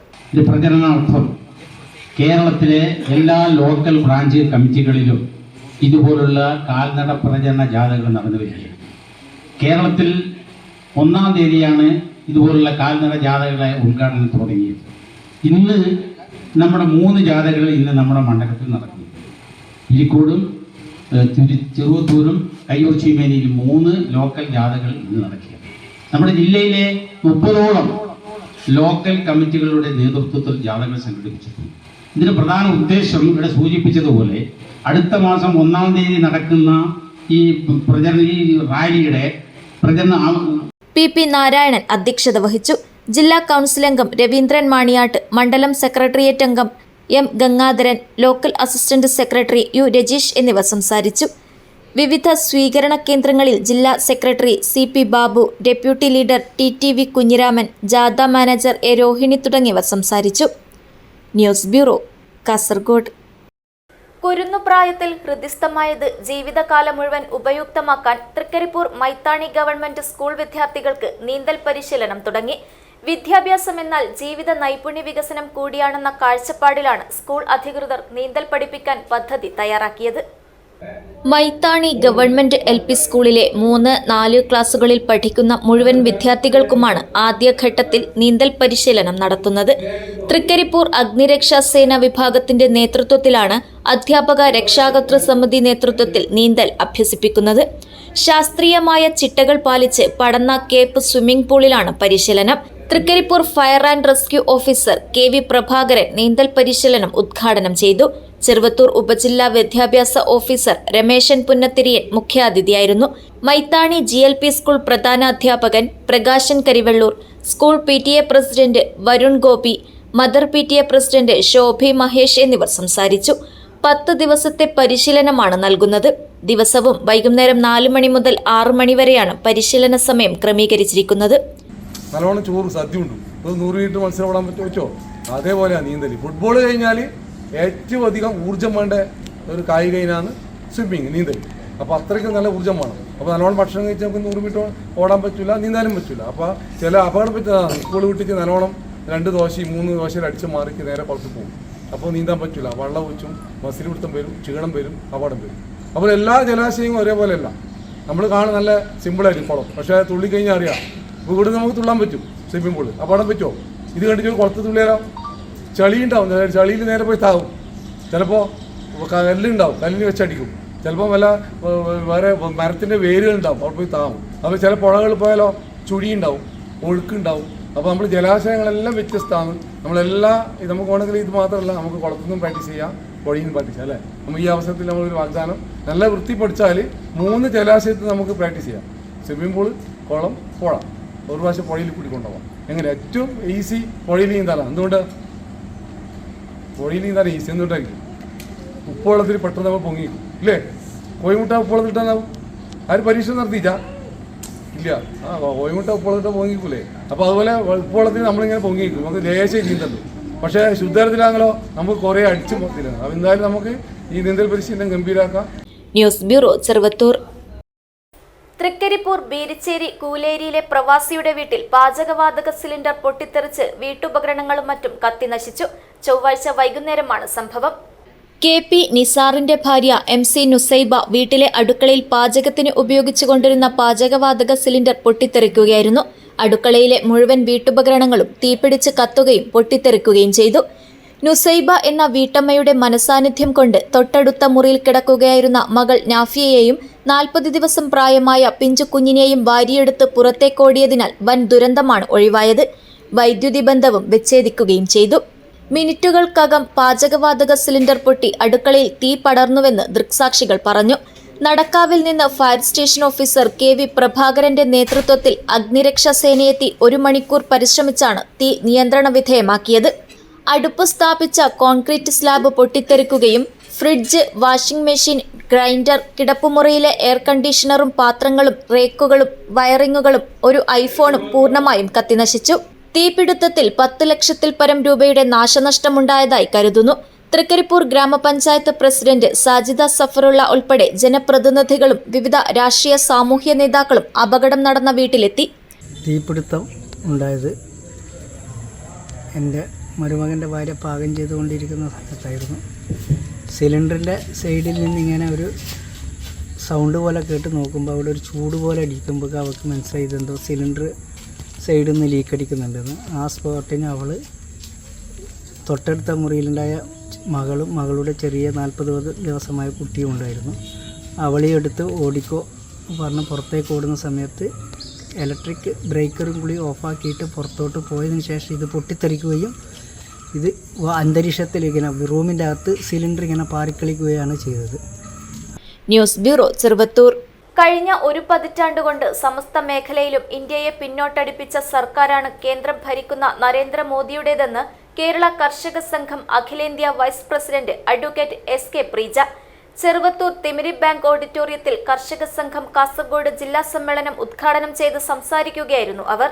പ്രചരണാർത്ഥം കേരളത്തിലെ എല്ലാ ലോക്കൽ ബ്രാഞ്ച് കമ്മിറ്റികളിലും ഇതുപോലുള്ള കാൽനട പ്രചരണ ജാഥകൾ നടന്നു വരികയാണ്. കേരളത്തിൽ 1-ാം തീയതിയാണ് ഇതുപോലുള്ള കാൽനട ജാഥകളെ ഉദ്ഘാടനം തുടങ്ങിയത്. ഇന്ന് നമ്മുടെ 3 ജാഥകൾ ഇന്ന് നമ്മുടെ മണ്ഡലത്തിൽ നടക്കുന്നു. ഇരിക്കോടും ചെറുവത്തൂരും കയ്യൂർ ചീമേനിയിലും 3 ലോക്കൽ ജാഥകൾ ഇന്ന് നടക്കുകയാണ്. നമ്മുടെ ജില്ലയിലെ 30ഓളം ലോക്കൽ കമ്മിറ്റികളുടെ നേതൃത്വത്തിൽ ജാഥകൾ സംഘടിപ്പിച്ചിട്ടുണ്ട്. ഇതിന് പ്രധാന ഉദ്ദേശം ഇവിടെ സൂചിപ്പിച്ചതുപോലെ അടുത്ത മാസം 1-ാം തീയതി നടക്കുന്ന ഈ റാലിയുടെ പ്രചരണ PP നാരായണൻ അധ്യക്ഷത വഹിച്ചു. ജില്ലാ കൗൺസിൽ അംഗം രവീന്ദ്രൻ മാണിയാട്ട്, മണ്ഡലം സെക്രട്ടേറിയറ്റ് അംഗം M. Gangadharan, local assistant secretary U. Rajeesh എന്നിവർ സംസാരിച്ചു. വിവിധ സ്വീകരണ കേന്ദ്രങ്ങളിൽ ജില്ലാ secretary CP Babu, deputy leader TTV Kunhiraman, ജാഥ മാനേജർ A. രോഹിണി തുടങ്ങിയവർ സംസാരിച്ചു. News bureau, Kasaragod. കുരുന്നുപ്രായത്തിൽ ഹൃദിസ്ഥമായത് ജീവിതകാലം മുഴുവൻ ഉപയുക്തമാക്കാൻ തൃക്കരിപ്പൂർ മൈത്താണി ഗവൺമെന്റ് സ്കൂൾ വിദ്യാർത്ഥികൾക്ക് നീന്തൽ പരിശീലനം തുടങ്ങി. വിദ്യാഭ്യാസം എന്നാൽ ജീവിത നൈപുണ്യ വികസനം കൂടിയാണെന്ന കാഴ്ചപ്പാടിലാണ് സ്കൂൾ അധികൃതർ നീന്തൽ പഠിപ്പിക്കാൻ പദ്ധതി തയ്യാറാക്കിയത്. മൈത്താണി ഗവൺമെന്റ് LP സ്കൂളിലെ 3-4 ക്ലാസുകളിൽ പഠിക്കുന്ന മുഴുവൻ വിദ്യാർത്ഥികൾക്കുമാണ് ആദ്യഘട്ടത്തിൽ നീന്തൽ പരിശീലനം നടത്തുന്നത്. തൃക്കരിപ്പൂർ അഗ്നിരക്ഷാ സേന വിഭാഗത്തിന്റെ നേതൃത്വത്തിലാണ് അധ്യാപക രക്ഷാകർതൃ സമിതി നേതൃത്വത്തിൽ നീന്തൽ അഭ്യസിപ്പിക്കുന്നത്. ശാസ്ത്രീയമായ ചിട്ടകൾ പാലിച്ച് പടന്ന കേപ്പ് സ്വിമ്മിംഗ് പൂളിലാണ് പരിശീലനം. Trikaripur fire and rescue officer KV Prabhakaran നീന്തൽ പരിശീലനം ഉദ്ഘാടനം ചെയ്തു. ചെറുവത്തൂർ ഉപജില്ലാ വിദ്യാഭ്യാസ ഓഫീസർ രമേശൻ പുന്നത്തിരിയൻ മുഖ്യാതിഥിയായിരുന്നു. മൈത്താണി GLP സ്കൂൾ പ്രധാനാധ്യാപകൻ Prakashan Karivellur, school PTA president Varun Gopi, mother PTA president Shobhi Mahesh എന്നിവർ സംസാരിച്ചു. 10 ദിവസത്തെ പരിശീലനമാണ് നൽകുന്നത്. ദിവസവും വൈകുന്നേരം 4 മണി മുതൽ 6 മണി വരെയാണ് പരിശീലന സമയം ക്രമീകരിച്ചിരിക്കുന്നത്. നല്ലോണം ചോറ് സദ്യ ഉണ്ട്. 100 മീറ്റർ മത്സരം ഓടാൻ പറ്റുമോ? അതേപോലെയാണ് നീന്തൽ. ഫുട്ബോൾ കഴിഞ്ഞാൽ ഏറ്റവും അധികം ഊർജ്ജം വേണ്ട ഒരു കായിക ഇനമാണ് സ്വിമ്മിങ്, നീന്തൽ. അപ്പോൾ അത്രയ്ക്കും നല്ല ഊർജ്ജം വേണം. അപ്പോൾ നല്ലോണം ഭക്ഷണം കഴിച്ചാൽ നമുക്ക് 100 മീറ്റർ ഓടാൻ പറ്റില്ല, നീന്താനും പറ്റില്ല. അപ്പോൾ ചില അപകടം പറ്റുന്നതാണ്. സ്കൂൾ വിട്ടിട്ട് നല്ലോണം 2 ദോശയും 3 ദോശയിൽ അടിച്ച് മാറിക്ക് നേരെ പുറത്ത് പോകും. അപ്പോൾ നീന്താൻ പറ്റില്ല. വെള്ളം ഒഴിച്ചും മസിൽ പിടുത്തം വരും, ക്ഷീണം വരും, അപകടം വരും. അപ്പോൾ എല്ലാ ജലാശയവും ഒരേപോലെയല്ല. നമ്മൾ കാണും നല്ല സിമ്പിളായിരിക്കും കുളം, പക്ഷേ തുള്ളി കഴിഞ്ഞാൽ അറിയാം. ഇപ്പോൾ ഇവിടെ നമുക്ക് തുള്ളാൻ പറ്റും സ്വിമ്മിംഗ് പൂള്. അപകടം പറ്റുമോ? ഇത് കണ്ടിട്ട് കുളത്ത് തുള്ളിയാലോ ചളി ഉണ്ടാവും. ചളിയിൽ നേരെ പോയി താവും. ചിലപ്പോൾ കല്ലുണ്ടാവും, കല്ലിന് വെച്ചടിക്കും. ചിലപ്പോൾ വേറെ മരത്തിൻ്റെ വേരുകളുണ്ടാവും, അവിടെ പോയി താവും. അപ്പോൾ ചില പുഴകളിൽ പോയാലോ ചുഴിയുണ്ടാവും, ഒഴുക്കുണ്ടാവും. അപ്പോൾ നമ്മൾ ജലാശയങ്ങളെല്ലാം വ്യത്യസ്തമാണ്. നമുക്ക് വേണമെങ്കിൽ ഇത് മാത്രമല്ല, നമുക്ക് കുളത്തിൽ നിന്നും പ്രാക്ടീസ് ചെയ്യാം, പുഴയിൽ നിന്ന് പ്രാക്ടീസ് ചെയ്യാം അല്ലേ. നമ്മൾ ഈ അവസരത്തിൽ നമ്മളൊരു വാഗ്ദാനം, നല്ല വൃത്തി പഠിച്ചാൽ 3 ജലാശയത്തിൽ നമുക്ക് പ്രാക്ടീസ് ചെയ്യാം. സ്വിമ്മിംഗ് പൂള്, കുളം, പുഴ. ഒരു പ്രാവശ്യം പുഴയിൽ കൂടി കൊണ്ടുപോകാം. എങ്ങനെ? ഏറ്റവും ഈസി പുഴയിൽ നീന്താലാണ്. എന്തുകൊണ്ട്? പുഴയിൽ നീന്താൻ ഈസി. എന്തുകൊണ്ടായിരിക്കും? ഉപ്പുവെള്ളത്തിൽ പെട്ടെന്ന് നമ്മൾ പൊങ്ങിക്കും ഇല്ലേ? കോഴിമുട്ട ഉപ്പുവെള്ളത്തിൽ ഇട്ടാൽ ആര് പരീക്ഷ നടത്തിയിട്ടാ? ഇല്ല. കോഴിമുട്ട ഉപ്പുവെള്ളത്തിൽ പൊങ്ങിക്കൂലേ? അപ്പോൾ അതുപോലെ ഉപ്പുവെള്ളത്തിൽ നമ്മളിങ്ങനെ പൊങ്ങിക്കും. നമുക്ക് ലേശം നീന്തല്ലോ. പക്ഷേ ശുദ്ധജലത്തിലാണെങ്കിലോ നമുക്ക് കുറേ അടിച്ചു പോകത്തില്ല. അപ്പോൾ എന്തായാലും നമുക്ക് ഈ നീന്തൽ പരിശീലനം ഗംഭീരാക്കാം. News bureau Cheruvathur. തൃക്കരിപ്പൂർ ബീരിച്ചേരി കൂലേരിയിലെ പ്രവാസിയുടെ വീട്ടിൽ പാചകവാതക സിലിണ്ടർ പൊട്ടിത്തെറിച്ച് വീട്ടുപകരണങ്ങളും മറ്റും കത്തിനശിച്ചു. ചൊവ്വാഴ്ച വൈകുന്നേരമാണ് സംഭവം. KP നിസാറിന്റെ ഭാര്യ MC നുസൈബ വീട്ടിലെ അടുക്കളയിൽ പാചകത്തിന് ഉപയോഗിച്ചുകൊണ്ടിരുന്ന പാചകവാതക സിലിണ്ടർ പൊട്ടിത്തെറിക്കുകയായിരുന്നു. അടുക്കളയിലെ മുഴുവൻ വീട്ടുപകരണങ്ങളും തീപിടിച്ച് കത്തുകയും പൊട്ടിത്തെറിക്കുകയും ചെയ്തു. നുസൈബ എന്ന വീട്ടമ്മയുടെ മനസാന്നിധ്യം കൊണ്ട് തൊട്ടടുത്ത മുറിയിൽ കിടക്കുകയായിരുന്ന മകൾ നാഫിയയെയും 40 ദിവസം പ്രായമായ പിഞ്ചു കുഞ്ഞിനെയും വാരിയെടുത്ത് പുറത്തേക്കോടിയതിനാൽ വൻ ദുരന്തമാണ് ഒഴിവായത്. വൈദ്യുതി ബന്ധവും വിച്ഛേദിക്കുകയും ചെയ്തു. മിനിറ്റുകൾക്കകം പാചകവാതക സിലിണ്ടർ പൊട്ടി അടുക്കളയിൽ തീ പടർന്നുവെന്ന് ദൃക്സാക്ഷികൾ പറഞ്ഞു. നടക്കാവിൽ നിന്ന് ഫയർ സ്റ്റേഷൻ ഓഫീസർ KV പ്രഭാകരന്റെ നേതൃത്വത്തിൽ അഗ്നിരക്ഷാസേനയെത്തി 1 മണിക്കൂർ പരിശ്രമിച്ചാണ് തീ നിയന്ത്രണ വിധേയമാക്കിയത്. അടുപ്പ് സ്ഥാപിച്ച കോൺക്രീറ്റ് സ്ലാബ് പൊട്ടിത്തെറിക്കുകയും ഫ്രിഡ്ജ്, വാഷിംഗ് മെഷീൻ, ഗ്രൈൻഡർ, കിടപ്പുമുറിയിലെ എയർ കണ്ടീഷണറും പാത്രങ്ങളും റേക്കുകളും വയറിങ്ങുകളും ഒരു ഐഫോണും പൂർണ്ണമായും കത്തിനശിച്ചു. തീപിടുത്തത്തിൽ 10 ലക്ഷത്തിൽ പരം രൂപയുടെ നാശനഷ്ടമുണ്ടായതായി കരുതുന്നു. തൃക്കരിപ്പൂർ ഗ്രാമപഞ്ചായത്ത് പ്രസിഡന്റ് സാജിദ സഫറുള്ള ഉൾപ്പെടെ ജനപ്രതിനിധികളും വിവിധ രാഷ്ട്രീയ സാമൂഹ്യ നേതാക്കളും അപകടം നടന്ന വീട്ടിലെത്തി. തീപിടുത്തം ഉണ്ടായത് എൻ്റെ മരുമകൻ്റെ ഭാര്യ പാകം ചെയ്തുകൊണ്ടിരിക്കുന്ന സമയത്തായിരുന്നു. സിലിണ്ടറിൻ്റെ സൈഡിൽ നിന്നിങ്ങനെ ഒരു സൗണ്ട് പോലെ കേട്ട് നോക്കുമ്പോൾ അവിടെ ഒരു ചൂട് പോലെ അടിക്കുമ്പോൾ അവൾക്ക് മനസ്സിലായത് എന്തോ സിലിണ്ടർ സൈഡിൽ നിന്ന് ലീക്ക് അടിക്കുന്നുണ്ടെന്ന്. ആ സ്പോട്ടിന് അവൾ തൊട്ടടുത്ത മുറിയിലുണ്ടായ മകളുടെ ചെറിയ 40 ദിവസമായ കുട്ടിയും ഉണ്ടായിരുന്നു. അവളെ എടുത്ത് ഓടിക്കോ പറഞ്ഞ് പുറത്തേക്ക് ഓടുന്ന സമയത്ത് ഇലക്ട്രിക് ബ്രേക്കറും കൂടി ഓഫാക്കിയിട്ട് പുറത്തോട്ട് പോയതിന് ശേഷം ഇത് പൊട്ടിത്തെറിക്കുകയും ഇത് അന്തരീക്ഷത്തിൽ ഇങ്ങനെ റൂമിൻ്റെ അകത്ത് സിലിണ്ടർ ഇങ്ങനെ പാറിക്കളിക്കുകയാണ് ചെയ്തത്. News bureau Cheruvathur. കഴിഞ്ഞ 1 പതിറ്റാണ്ടുകൊണ്ട് സമസ്ത മേഖലയിലും ഇന്ത്യയെ പിന്നോട്ടടിപ്പിച്ച സർക്കാരാണ് കേന്ദ്രം ഭരിക്കുന്ന നരേന്ദ്രമോദിയുടേതെന്ന് കേരള കർഷക സംഘം അഖിലേന്ത്യാ vice president advocate SK Preeja. Cheruvathur Thimiri bank ഓഡിറ്റോറിയത്തിൽ കർഷക സംഘം കാസർഗോഡ് ജില്ലാ സമ്മേളനം ഉദ്ഘാടനം ചെയ്ത് സംസാരിക്കുകയായിരുന്നു അവർ.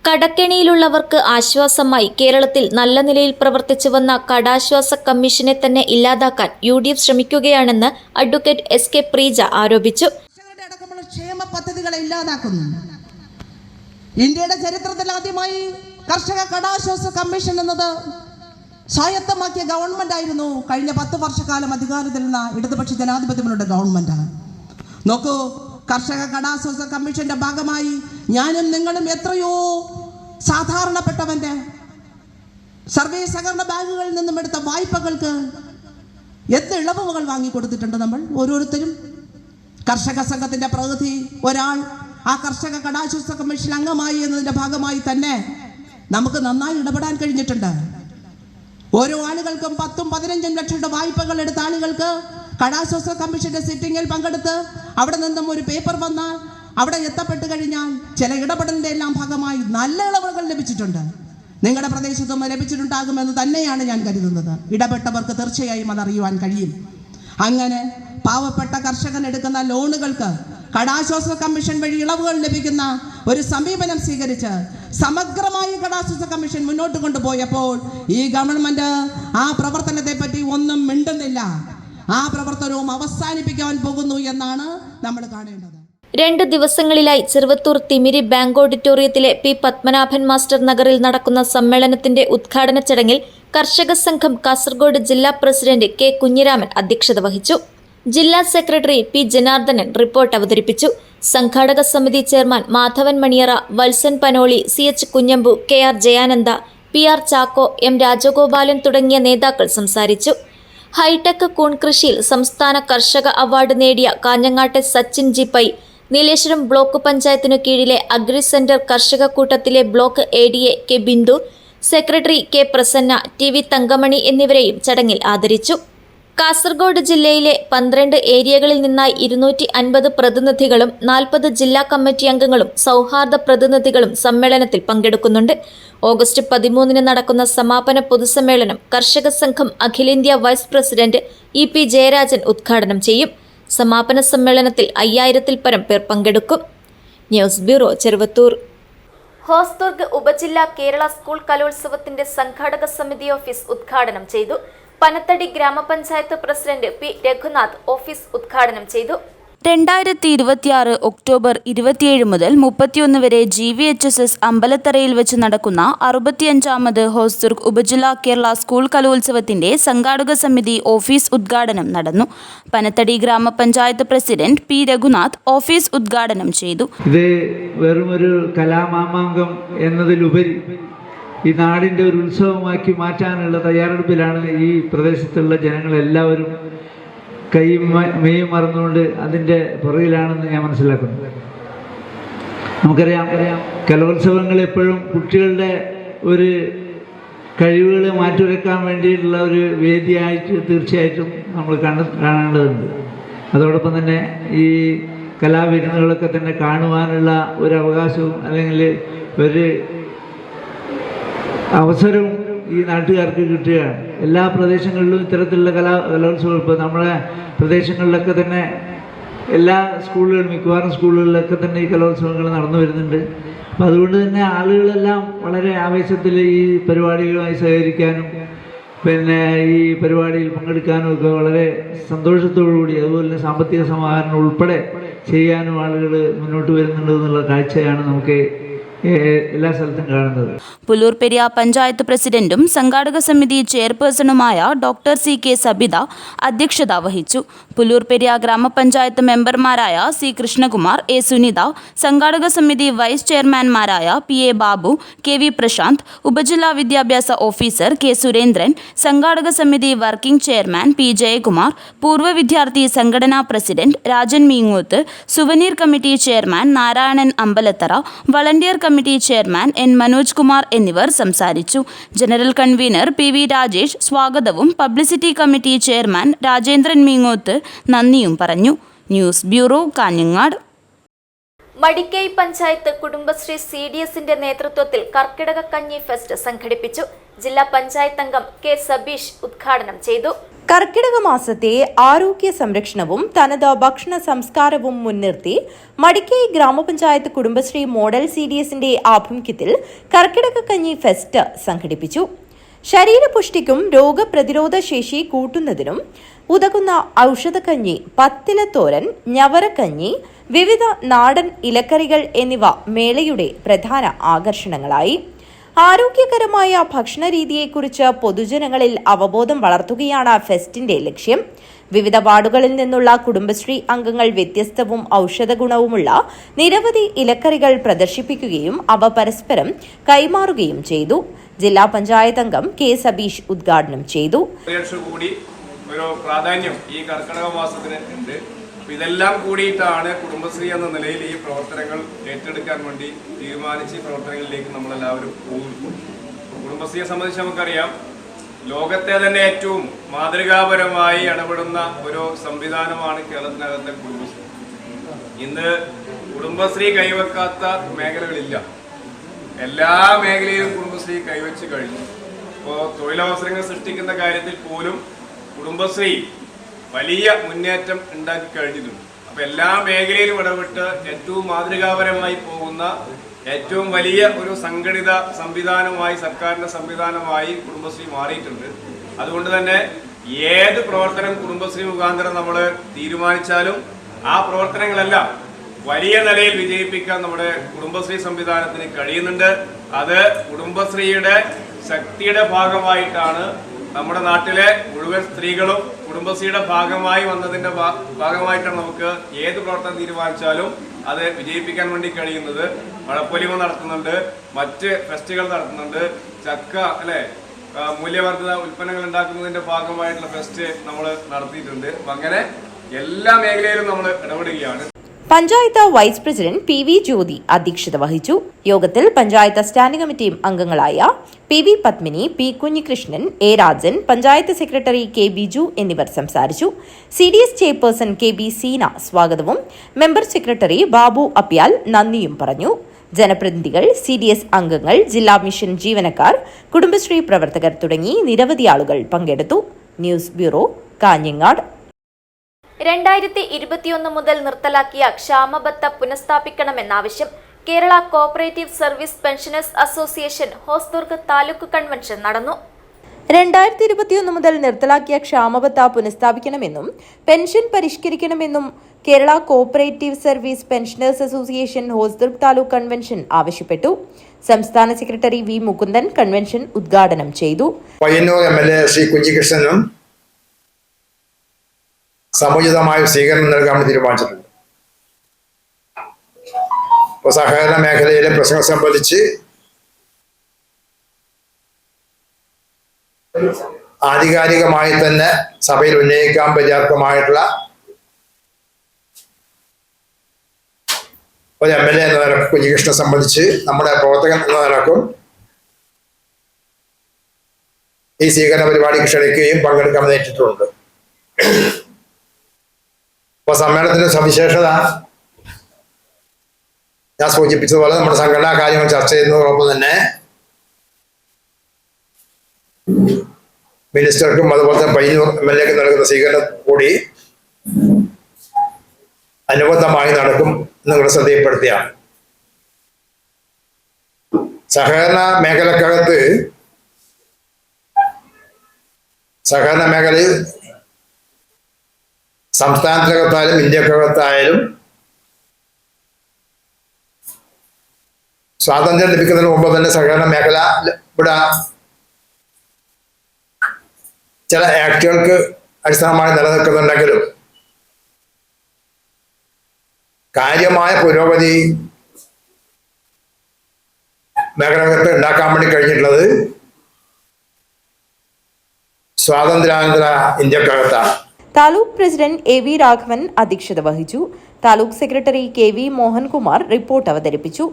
കടക്കെണിയിലുള്ളവർക്ക് ആശ്വാസമായി കേരളത്തിൽ നല്ല നിലയിൽ പ്രവർത്തിച്ചു വന്ന കടാശ്വാസ കമ്മീഷനെ തന്നെ ഇല്ലാതാക്കാൻ UDF ശ്രമിക്കുകയാണെന്ന് അഡ്വക്കേറ്റ് SK പ്രീജ ആരോപിച്ചു. അടക്കമുള്ള ക്ഷേമ പദ്ധതികളെ ഇല്ലാതാക്കുന്നു. ഇന്ത്യയുടെ ചരിത്രത്തിൽ ആദ്യമായി കർഷക കടാശ്വാസ കമ്മീഷൻ എന്നത് സ്വായത്തമാക്കിയ ഗവൺമെന്റ് ആയിരുന്നു കഴിഞ്ഞ 10 വർഷക്കാലം അധികാരത്തിൽ നിന്ന ഇടതുപക്ഷ ജനാധിപത്യങ്ങളുടെ ഗവൺമെന്റാണ്. നോക്കൂ, കർഷക കടാശ്വാസ കമ്മീഷന്റെ ഭാഗമായി ഞാനും നിങ്ങളും എത്രയോ സാധാരണപ്പെട്ടവന്റെ സർവീസ് സഹകരണ ബാങ്കുകളിൽ നിന്നും എടുത്ത വായ്പകൾക്ക് എന്ത് ഇളവുകൾ വാങ്ങിക്കൊടുത്തിട്ടുണ്ട് നമ്മൾ ഓരോരുത്തരും. കർഷക സംഘത്തിന്റെ പ്രകൃതി ഒരാൾ ആ കർഷക കടാശ്വാസ കമ്മീഷൻ അംഗമായി എന്നതിന്റെ ഭാഗമായി തന്നെ നമുക്ക് നന്നായി ഇടപെടാൻ കഴിഞ്ഞിട്ടുണ്ട്. ഓരോ ആളുകൾക്കും 10-15 ലക്ഷം വായ്പകൾ എടുത്ത ആളുകൾക്ക് കടാശ്വാസ കമ്മീഷന്റെ സിറ്റിംഗിൽ പങ്കെടുത്ത് അവിടെ നിന്നും ഒരു പേപ്പർ വന്നാൽ അവിടെ എത്തപ്പെട്ട് കഴിഞ്ഞാൽ ചില ഇടപെടലിന്റെ എല്ലാം ഭാഗമായി നല്ല ഇളവുകൾ ലഭിച്ചിട്ടുണ്ട്. നിങ്ങളുടെ പ്രദേശത്തും ലഭിച്ചിട്ടുണ്ടാകുമെന്ന് തന്നെയാണ് ഞാൻ കരുതുന്നത്. ഇടപെട്ടവർക്ക് തീർച്ചയായും അതറിയുവാൻ കഴിയും. അങ്ങനെ പാവപ്പെട്ട കർഷകൻ എടുക്കുന്ന ലോണുകൾക്ക് കടാശ്വാസ കമ്മീഷൻ വഴി ഇളവുകൾ ലഭിക്കുന്ന ഒരു സമീപനം സ്വീകരിച്ച് സമഗ്രമായി കടാശ്വാസ കമ്മീഷൻ മുന്നോട്ട് കൊണ്ടുപോയപ്പോൾ ഈ ഗവൺമെന്റ് ആ പ്രവർത്തനത്തെ പറ്റി ഒന്നും മിണ്ടുന്നില്ല. ആ പ്രവർത്തനവും അവസാനിപ്പിക്കാൻ പോകുന്നു എന്നാണ് നമ്മൾ കാണേണ്ടത്. 2 ദിവസങ്ങളിലായി Cheruvathur Thimiri bank ഓഡിറ്റോറിയത്തിലെ P. Padmanabhan master നഗറിൽ നടക്കുന്ന സമ്മേളനത്തിന്റെ ഉദ്ഘാടന ചടങ്ങിൽ കർഷക സംഘം കാസർഗോഡ് ജില്ലാ പ്രസിഡന്റ് K. കുഞ്ഞിരാമൻ അധ്യക്ഷത വഹിച്ചു. ജില്ലാ സെക്രട്ടറി P. ജനാർദ്ദനൻ റിപ്പോർട്ട് അവതരിപ്പിച്ചു. സംഘാടക സമിതി ചെയർമാൻ മാധവൻ മണിയറ, Valsan Panoli, CH Kunhambu, KR Jayananda, PR Chacko, M. Rajagopalan തുടങ്ങിയ നേതാക്കൾ സംസാരിച്ചു. ഹൈടെക് കൂൺ കൃഷിയിൽ സംസ്ഥാന കർഷക അവാർഡ് നേടിയ കാഞ്ഞങ്ങാട്ടെ സച്ചിൻ G. പൈ, നീലേശ്വരം ബ്ലോക്ക് പഞ്ചായത്തിനു കീഴിലെ അഗ്രി സെന്റർ കർഷക കൂട്ടത്തിലെ block ADA K. Bindu, secretary K. Prasanna, TV Thankamani എന്നിവരെയും ചടങ്ങിൽ ആദരിച്ചു. കാസർഗോഡ് ജില്ലയിലെ 12 ഏരിയകളിൽ നിന്നായി 250 പ്രതിനിധികളും 40 ജില്ലാ കമ്മിറ്റി അംഗങ്ങളും സൗഹാർദ്ദ പ്രതിനിധികളും സമ്മേളനത്തിൽ പങ്കെടുക്കുന്നുണ്ട്. ഓഗസ്റ്റ് 13 നടക്കുന്ന സമാപന പൊതുസമ്മേളനം കർഷക സംഘം അഖിലേന്ത്യാ വൈസ് പ്രസിഡന്റ് EP ജയരാജൻ ഉദ്ഘാടനം ചെയ്യും. സമാപന സമ്മേളനത്തിൽ 5000-ൽ പരം പേർ പങ്കെടുക്കും. News bureau Cheruvathur. ഹോസ്ദുർഗ് ഉപജില്ലാ കേരള സ്കൂൾ കലോത്സവത്തിന്റെ സംഘാടക സമിതി ഓഫീസ് ഉദ്ഘാടനം ചെയ്തു. പനത്തടി ഗ്രാമപഞ്ചായത്ത് പ്രസിഡന്റ് പി രഘുനാഥ് ഓഫീസ് ഉദ്ഘാടനം ചെയ്തു. 2026 ഒക്ടോബർ 27 മുതൽ 31 വരെ GVHSS അമ്പലത്തറയിൽ വെച്ച് നടക്കുന്ന 65ാമത് ഹോസ്ദുർഗ് ഉപജില്ലാ കേരള സ്കൂൾ കലോത്സവത്തിന്റെ സംഘാടക സമിതി ഓഫീസ് ഉദ്ഘാടനം നടന്നു. പനത്തടി ഗ്രാമപഞ്ചായത്ത് പ്രസിഡന്റ് പി രഘുനാഥ് ഓഫീസ് ഉദ്ഘാടനം ചെയ്തു. ഇത് വെറുമൊരു കലാമാമാങ്കം എന്നതിലുപരി ഈ നാടിൻ്റെ ഒരു ഉത്സവമാക്കി മാറ്റാനുള്ള തയ്യാറെടുപ്പിലാണ് ഈ പ്രദേശത്തുള്ള ജനങ്ങളെല്ലാവരും കൈയും മെയ്യും മറന്നുകൊണ്ട് അതിൻ്റെ പുറകിലാണെന്ന് ഞാൻ മനസ്സിലാക്കുന്നു. നമുക്കറിയാം, കലോത്സവങ്ങൾ എപ്പോഴും കുട്ടികളുടെ ഒരു കഴിവുകൾ മാറ്റുരക്കാൻ വേണ്ടിയിട്ടുള്ള ഒരു വേദിയായിട്ട് തീർച്ചയായിട്ടും നമ്മൾ കാണേണ്ടതുണ്ട്. അതോടൊപ്പം തന്നെ ഈ കലാവിരുന്നുകളൊക്കെ തന്നെ കാണുവാനുള്ള ഒരു അവകാശവും അല്ലെങ്കിൽ ഒരു അവസരവും ഈ നാട്ടുകാർക്ക് കിട്ടുകയാണ്. എല്ലാ പ്രദേശങ്ങളിലും ഇത്തരത്തിലുള്ള കലോത്സവം ഇപ്പോൾ നമ്മുടെ പ്രദേശങ്ങളിലൊക്കെ തന്നെ എല്ലാ സ്കൂളുകളിലും മിക്കവാറും സ്കൂളുകളിലൊക്കെ തന്നെ ഈ കലോത്സവങ്ങൾ നടന്നു വരുന്നുണ്ട്. അപ്പോൾ അതുകൊണ്ട് തന്നെ ആളുകളെല്ലാം വളരെ ആവേശത്തിൽ ഈ പരിപാടികളുമായി സഹകരിക്കാനും പിന്നെ ഈ പരിപാടിയിൽ പങ്കെടുക്കാനും ഒക്കെ വളരെ സന്തോഷത്തോടുകൂടി, അതുപോലെ തന്നെ സാമ്പത്തിക സമാഹരണം ഉൾപ്പെടെ ചെയ്യാനും ആളുകൾ മുന്നോട്ട് വരുന്നുണ്ട് എന്നുള്ള കാഴ്ചയാണ് നമുക്ക് എല്ലാ സ്ഥലത്തും കാണുന്നത്. പുല്ലൂർ പെരിയ പഞ്ചായത്ത് പ്രസിഡന്റും സംഘാടക സമിതി ചെയർപേഴ്സണുമായ ഡോക്ടർ CK സബിത അധ്യക്ഷത വഹിച്ചു. പുല്ലൂർ പെരിയ ഗ്രാമപഞ്ചായത്ത് മെമ്പർമാരായ C കൃഷ്ണകുമാർ, A സുനിത, സംഘാടക സമിതി വൈസ് ചെയർമാൻമാരായ PA ബാബു, KV പ്രശാന്ത്, ഉപജില്ലാ വിദ്യാഭ്യാസ ഓഫീസർ K സുരേന്ദ്രൻ, സംഘാടക സമിതി വർക്കിംഗ് ചെയർമാൻ P ജയകുമാർ, പൂർവ്വ വിദ്യാർത്ഥി സംഘടനാ president Rajan Meenguth, souvenir committee chairman Narayanan Ambalathara, volunteer committee chairman N Manoj Kumar എന്നിവർ സംസാരിച്ചു. ജനറൽ കൺവീനർ PV രാജേഷ് സ്വാഗതവും publicity committee chairman Rajendran Meengoth നന്ദിയും പറഞ്ഞു. News bureau, Kanhangad. മടിക്കൈ പഞ്ചായത്ത് കുടുംബശ്രീ CDSന്റെ നേതൃത്വത്തിൽ കർക്കിടക കഞ്ഞി ഫെസ്റ്റ് സംഘടിപ്പിച്ചു. ജില്ലാ പഞ്ചായത്ത് അംഗം K സബീഷ് ഉദ്ഘാടനം ചെയ്തു. കർക്കിടക മാസത്തെ ആരോഗ്യ സംരക്ഷണവും തനത് ഭക്ഷണ സംസ്കാരവും മുൻനിർത്തി മടിക്കൈ ഗ്രാമപഞ്ചായത്ത് കുടുംബശ്രീ മോഡൽ CDSന്റെ ആഭിമുഖ്യത്തിൽ കർക്കിടക കഞ്ഞി ഫെസ്റ്റ് സംഘടിപ്പിച്ചു. ശരീരപുഷ്ടിക്കും രോഗപ്രതിരോധ ശേഷി കൂട്ടുന്നതിനും ഉതകുന്ന ഔഷധക്കഞ്ഞി, പത്തിലത്തോരൻ, ഞവരക്കഞ്ഞി, വിവിധ നാടൻ ഇലക്കറികൾ എന്നിവ മേളയുടെ പ്രധാന ആകർഷണങ്ങളായി. ആരോഗ്യകരമായ ഭക്ഷണരീതിയെക്കുറിച്ച് പൊതുജനങ്ങളിൽ അവബോധം വളർത്തുകയാണ് ഫെസ്റ്റിന്റെ ലക്ഷ്യം. വിവിധ വാർഡുകളിൽ നിന്നുള്ള കുടുംബശ്രീ അംഗങ്ങൾ വ്യത്യസ്തവും ഔഷധഗുണവുമുള്ള നിരവധി ഇലക്കറികൾ പ്രദർശിപ്പിക്കുകയും അവ പരസ്പരം കൈമാറുകയും ചെയ്തു. ജില്ലാ പഞ്ചായത്ത് അംഗം K സബീഷ് ഉദ്ഘാടനം ചെയ്തു. ഒരു പ്രാധാന്യം ഈ കർക്കിടക മാസത്തിന് ഉണ്ട്. ഇതെല്ലാം കൂടിയിട്ടാണ് കുടുംബശ്രീ എന്ന നിലയിൽ ഈ പ്രവർത്തനങ്ങൾ ഏറ്റെടുക്കാൻ വേണ്ടി തീരുമാനിച്ച് പ്രവർത്തനങ്ങളിലേക്ക് നമ്മളെല്ലാവരും പോകുന്നു. കുടുംബശ്രീയെ സംബന്ധിച്ച് നമുക്കറിയാം, ലോകത്തെ തന്നെ ഏറ്റവും മാതൃകാപരമായി ഇടപെടുന്ന ഒരു സംവിധാനമാണ് കേരളത്തിനകത്തെ കുടുംബശ്രീ. ഇന്ന് കുടുംബശ്രീ കൈവെക്കാത്ത മേഖലകളില്ല. എല്ലാ മേഖലയിലും കുടുംബശ്രീ കൈവച്ച് കഴിഞ്ഞു. ഇപ്പോൾ തൊഴിലവസരങ്ങൾ സൃഷ്ടിക്കുന്ന കാര്യത്തിൽ പോലും കുടുംബശ്രീ വലിയ മുന്നേറ്റം ഉണ്ടാക്കി കഴിഞ്ഞിട്ടുണ്ട്. അപ്പോൾ എല്ലാ മേഖലയിലും ഇടപെട്ട് ഏറ്റവും മാതൃകാപരമായി പോകുന്ന ഏറ്റവും വലിയ ഒരു സംഘടിത സംവിധാനമായി, സർക്കാരിൻ്റെ സംവിധാനമായി കുടുംബശ്രീ മാറിയിട്ടുണ്ട്. അതുകൊണ്ട് തന്നെ ഏത് പ്രവർത്തനം കുടുംബശ്രീ മുഖാന്തരം നമ്മൾ തീരുമാനിച്ചാലും ആ പ്രവർത്തനങ്ങളെല്ലാം വലിയ നിലയിൽ വിജയിപ്പിക്കാൻ നമ്മുടെ കുടുംബശ്രീ സംവിധാനത്തിന് കഴിയുന്നുണ്ട്. അത് കുടുംബശ്രീയുടെ ശക്തിയുടെ ഭാഗമായിട്ടാണ് നമ്മുടെ നാട്ടിലെ മുഴുവൻ സ്ത്രീകളും കുടുംബശ്രീയുടെ ഭാഗമായി വന്നതിൻ്റെ ഭാഗമായിട്ടാണ് നമുക്ക് ഏത് പ്രവർത്തനം തീരുമാനിച്ചാലും അത് വിജയിപ്പിക്കാൻ വേണ്ടി കഴിയുന്നത്. മഴപ്പൊലിമ നടത്തുന്നുണ്ട്, മറ്റ് ഫെസ്റ്റുകൾ നടത്തുന്നുണ്ട്, ചക്ക മൂല്യവർദ്ധിത ഉൽപ്പന്നങ്ങൾ ഉണ്ടാക്കുന്നതിൻ്റെ ഭാഗമായിട്ടുള്ള ഫെസ്റ്റ് നമ്മൾ നടത്തിയിട്ടുണ്ട്. അപ്പം അങ്ങനെ എല്ലാ മേഖലയിലും നമ്മൾ ഇടപെടുകയാണ്. Panchayat vice president PV Jyothi അധ്യക്ഷത വഹിച്ചു. യോഗത്തിൽ പഞ്ചായത്ത് സ്റ്റാൻഡിംഗ് കമ്മിറ്റി അംഗങ്ങളായ PV Padmini, P Kunhikrishnan, A Rajan, panchayat secretary K Biju എന്നിവർ സംസാരിച്ചു. CDS ചെയർപേഴ്സൺ KB സീന സ്വാഗതവും മെമ്പർ സെക്രട്ടറി ബാബു അപ്യാൽ നന്ദിയും പറഞ്ഞു. ജനപ്രതിനിധികൾ, CDS അംഗങ്ങൾ, ജില്ലാ മിഷൻ ജീവനക്കാർ, കുടുംബശ്രീ പ്രവർത്തകർ തുടങ്ങി നിരവധി ആളുകൾ പങ്കെടുത്തു. News bureau, Kanhangad. 2021 മുതൽ നിർത്തലാക്കിയ ക്ഷാമബത്ത പുനഃസ്ഥാപിക്കണമെന്ന ആവശ്യം Kerala cooperative service pensioners association Hosdurg taluk convention നടന്നു. 2021 മുതൽ നിർത്തലാക്കിയ ക്ഷാമബത്ത പുനഃസ്ഥാപിക്കണമെന്നും പെൻഷൻ പരിഷ്കരിക്കണമെന്നും Kerala cooperative service pensioners association Hosdurg taluk convention ആവശ്യപ്പെട്ടു. സംസ്ഥാന സെക്രട്ടറി വി മുകുന്ദൻ കൺവെൻഷൻ ഉദ്ഘാടനം ചെയ്തു. പയ്യന്നൂർ MLA ശ്രീ കുഞ്ഞികൃഷ്ണനും സമുചിതമായ സ്വീകരണം നൽകാൻ തീരുമാനിച്ചിട്ടുണ്ട്. സഹകരണ മേഖലയിലെ പ്രശ്നങ്ങൾ സംബന്ധിച്ച് ആധികാരികമായി തന്നെ സഭയിൽ ഉന്നയിക്കാൻ പര്യാപ്തമായിട്ടുള്ള ഒരു MLA എന്ന നിലക്കും കുഞ്ഞികൃഷ്ണനെ സംബന്ധിച്ച് നമ്മുടെ പ്രവർത്തകൻ എന്ന നിലക്കും ഈ സ്വീകരണ പരിപാടിക്ക് ക്ഷണിക്കുകയും പങ്കെടുക്കാൻ നേരിട്ടിട്ടുണ്ട്. അപ്പൊ സമ്മേളനത്തിന്റെ സവിശേഷത ഞാൻ സൂചിപ്പിച്ചതുപോലെ നമ്മുടെ സംഘടനാ കാര്യങ്ങൾ ചർച്ച ചെയ്യുന്നതോടൊപ്പം തന്നെ മിനിസ്റ്റർക്കും അതുപോലെ തന്നെ പയ്യന്നൂർ MLAക്കും നൽകുന്ന സ്വീകരണം കൂടി അനുബന്ധമായി നടക്കും നിങ്ങൾ ശ്രദ്ധയിൽപ്പെടുത്തിയാണ്. സഹകരണ മേഖലയിൽ സംസ്ഥാനത്തിനകത്തായാലും ഇന്ത്യക്കകത്തായാലും സ്വാതന്ത്ര്യം ലഭിക്കുന്നതിന് മുമ്പ് തന്നെ സഹകരണ മേഖല ഇവിടെ ചില ആക്ടുകൾക്ക് അടിസ്ഥാനമായി നിലനിൽക്കുന്നുണ്ടെങ്കിലും കാര്യമായ പുരോഗതി മേഖലകത്ത് ഉണ്ടാക്കാൻ വേണ്ടി കഴിഞ്ഞിട്ടുള്ളത് സ്വാതന്ത്ര്യാനന്തര ഇന്ത്യക്കകത്താണ്. താലൂക്ക് പ്രസിഡന്റ് AV രാഘവൻ അധ്യക്ഷത വഹിച്ചു. Taluk secretary KV Mohankumar report അവതരിപ്പിച്ചു.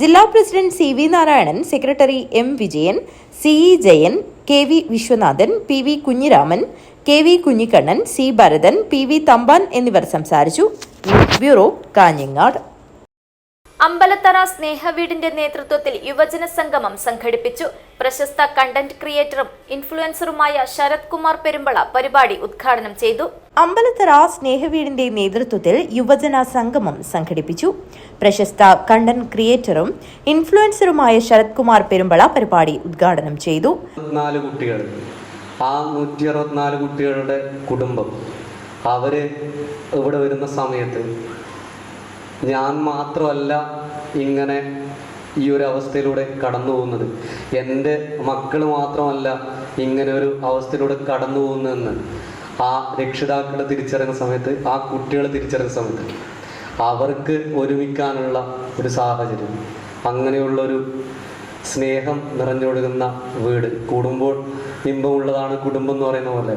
ജില്ലാ president CV Narayanan, secretary M Vijayan, CE Jayan, KV Viswanathan, PV Kunhiraman, KV Kunhikannan, C Bharathan, PV Thampan എന്നിവർ സംസാരിച്ചു. News bureau, Kanhangad. അമ്പലത്തറ സ്നേഹവീടിന്റെ നേതൃത്വത്തിൽ യുവജന സംഗമം സംഘടിപ്പിച്ചു. പ്രശസ്ത കണ്ടന്റ് ക്രിയേറ്ററും ഇൻഫ്ലുവൻസറുമായ ശരത് കുമാർ പെരുമ്പള പരിപാടി ഉദ്ഘാടനം ചെയ്തു. അമ്പലത്തറ സ്നേഹവീടിന്റെ നേതൃത്വത്തിൽ യുവജന സംഗമം സംഘടിപ്പിച്ചു. പ്രശസ്ത കണ്ടന്റ് ക്രിയേറ്ററും ഇൻഫ്ലുവൻസറുമായ ശരത് കുമാർ പെരുമ്പള പരിപാടി ഉദ്ഘാടനം ചെയ്തു. 164 കുട്ടികൾ, ആ 164 കുട്ടികളുടെ കുടുംബം അവര് ഇവിടെ വരുന്ന സമയത്ത് ഞാൻ മാത്രമല്ല ഇങ്ങനെ ഈ ഒരു അവസ്ഥയിലൂടെ കടന്നു പോകുന്നത്, എൻ്റെ മക്കൾ മാത്രമല്ല ഇങ്ങനെ ഒരു അവസ്ഥയിലൂടെ കടന്നു പോകുന്നതെന്ന് ആ രക്ഷിതാക്കൾ തിരിച്ചറിയുന്ന സമയത്ത്, ആ കുട്ടികൾ തിരിച്ചറിയുന്ന സമയത്ത് അവർക്ക് ഒരുമിക്കാനുള്ള ഒരു സാഹചര്യം, അങ്ങനെയുള്ളൊരു സ്നേഹം നിറഞ്ഞൊഴുകുന്ന വീട്, കൂടുമ്പോൾ ഇമ്പമുള്ളതാണ് കുടുംബം എന്ന് പറയുന്ന പോലെ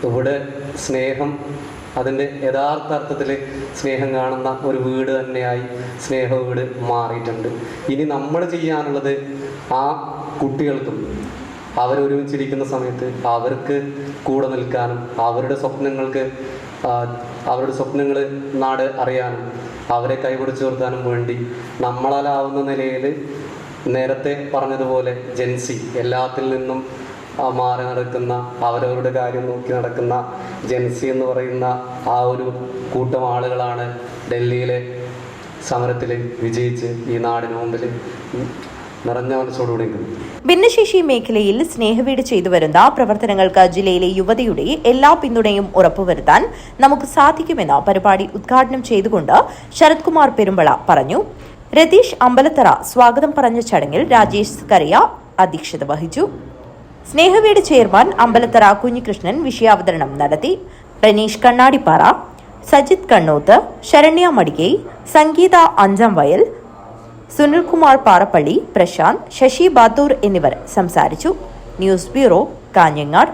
ഇവിടെ സ്നേഹം, അതിൻ്റെ യഥാർത്ഥ അർത്ഥത്തിൽ സ്നേഹം കാണുന്ന ഒരു വീട് തന്നെയായി സ്നേഹ വീട് മാറിയിട്ടുണ്ട്. ഇനി നമ്മൾ ചെയ്യാനുള്ളത് ആ കുട്ടികൾക്കും അവരൊരുമിച്ചിരിക്കുന്ന സമയത്ത് അവർക്ക് കൂടെ നിൽക്കാനും അവരുടെ സ്വപ്നങ്ങൾ നാട് അറിയാനും അവരെ കൈപിടിച്ചു നിർത്താനും വേണ്ടി നമ്മളാലാവുന്ന നിലയിൽ നേരത്തെ പറഞ്ഞതുപോലെ ജെൻസി, എല്ലാത്തിൽ നിന്നും മാറി നടക്കുന്ന, അവരവരുടെ കാര്യം നോക്കി നടക്കുന്ന ജെൻസി എന്ന് പറയുന്ന ആ ഒരു കൂട്ടം ആളുകളാണ് ഡൽഹിയിലെ സമരത്തിൽ വിജയിച്ച് ഈ നാടിന് മുമ്പിൽ നിറഞ്ഞ മനസ്സോടുകൂടി. ഭിന്നശേഷി മേഖലയിൽ സ്നേഹവീട് ചെയ്തു വരുന്ന പ്രവർത്തനങ്ങൾക്ക് ജില്ലയിലെ യുവതയുടെ എല്ലാ പിന്തുണയും ഉറപ്പുവരുത്താൻ നമുക്ക് സാധിക്കുമെന്ന് പരിപാടി ഉദ്ഘാടനം ചെയ്തുകൊണ്ട് ശരത് കുമാർ പെരുമ്പള പറഞ്ഞു. രതീഷ് അമ്പലത്തറ സ്വാഗതം പറഞ്ഞ ചടങ്ങിൽ രാജേഷ് കറിയ അധ്യക്ഷത വഹിച്ചു. സ്നേഹവീട് ചെയർമാൻ അമ്പലത്തറ കുഞ്ഞികൃഷ്ണൻ വിഷയാവതരണം നടത്തി. റനീഷ് കണ്ണാടിപ്പാറ, സജിത് കണ്ണൂത്ത്, ശരണ്യ മടികൈ, സംഗീത അഞ്ചാം വയൽ, സുനിൽകുമാർ പാറപ്പള്ളി, പ്രശാന്ത്, ശശി ബാത്തൂർ എന്നിവർ സംസാരിച്ചു. News bureau, Kanhangad.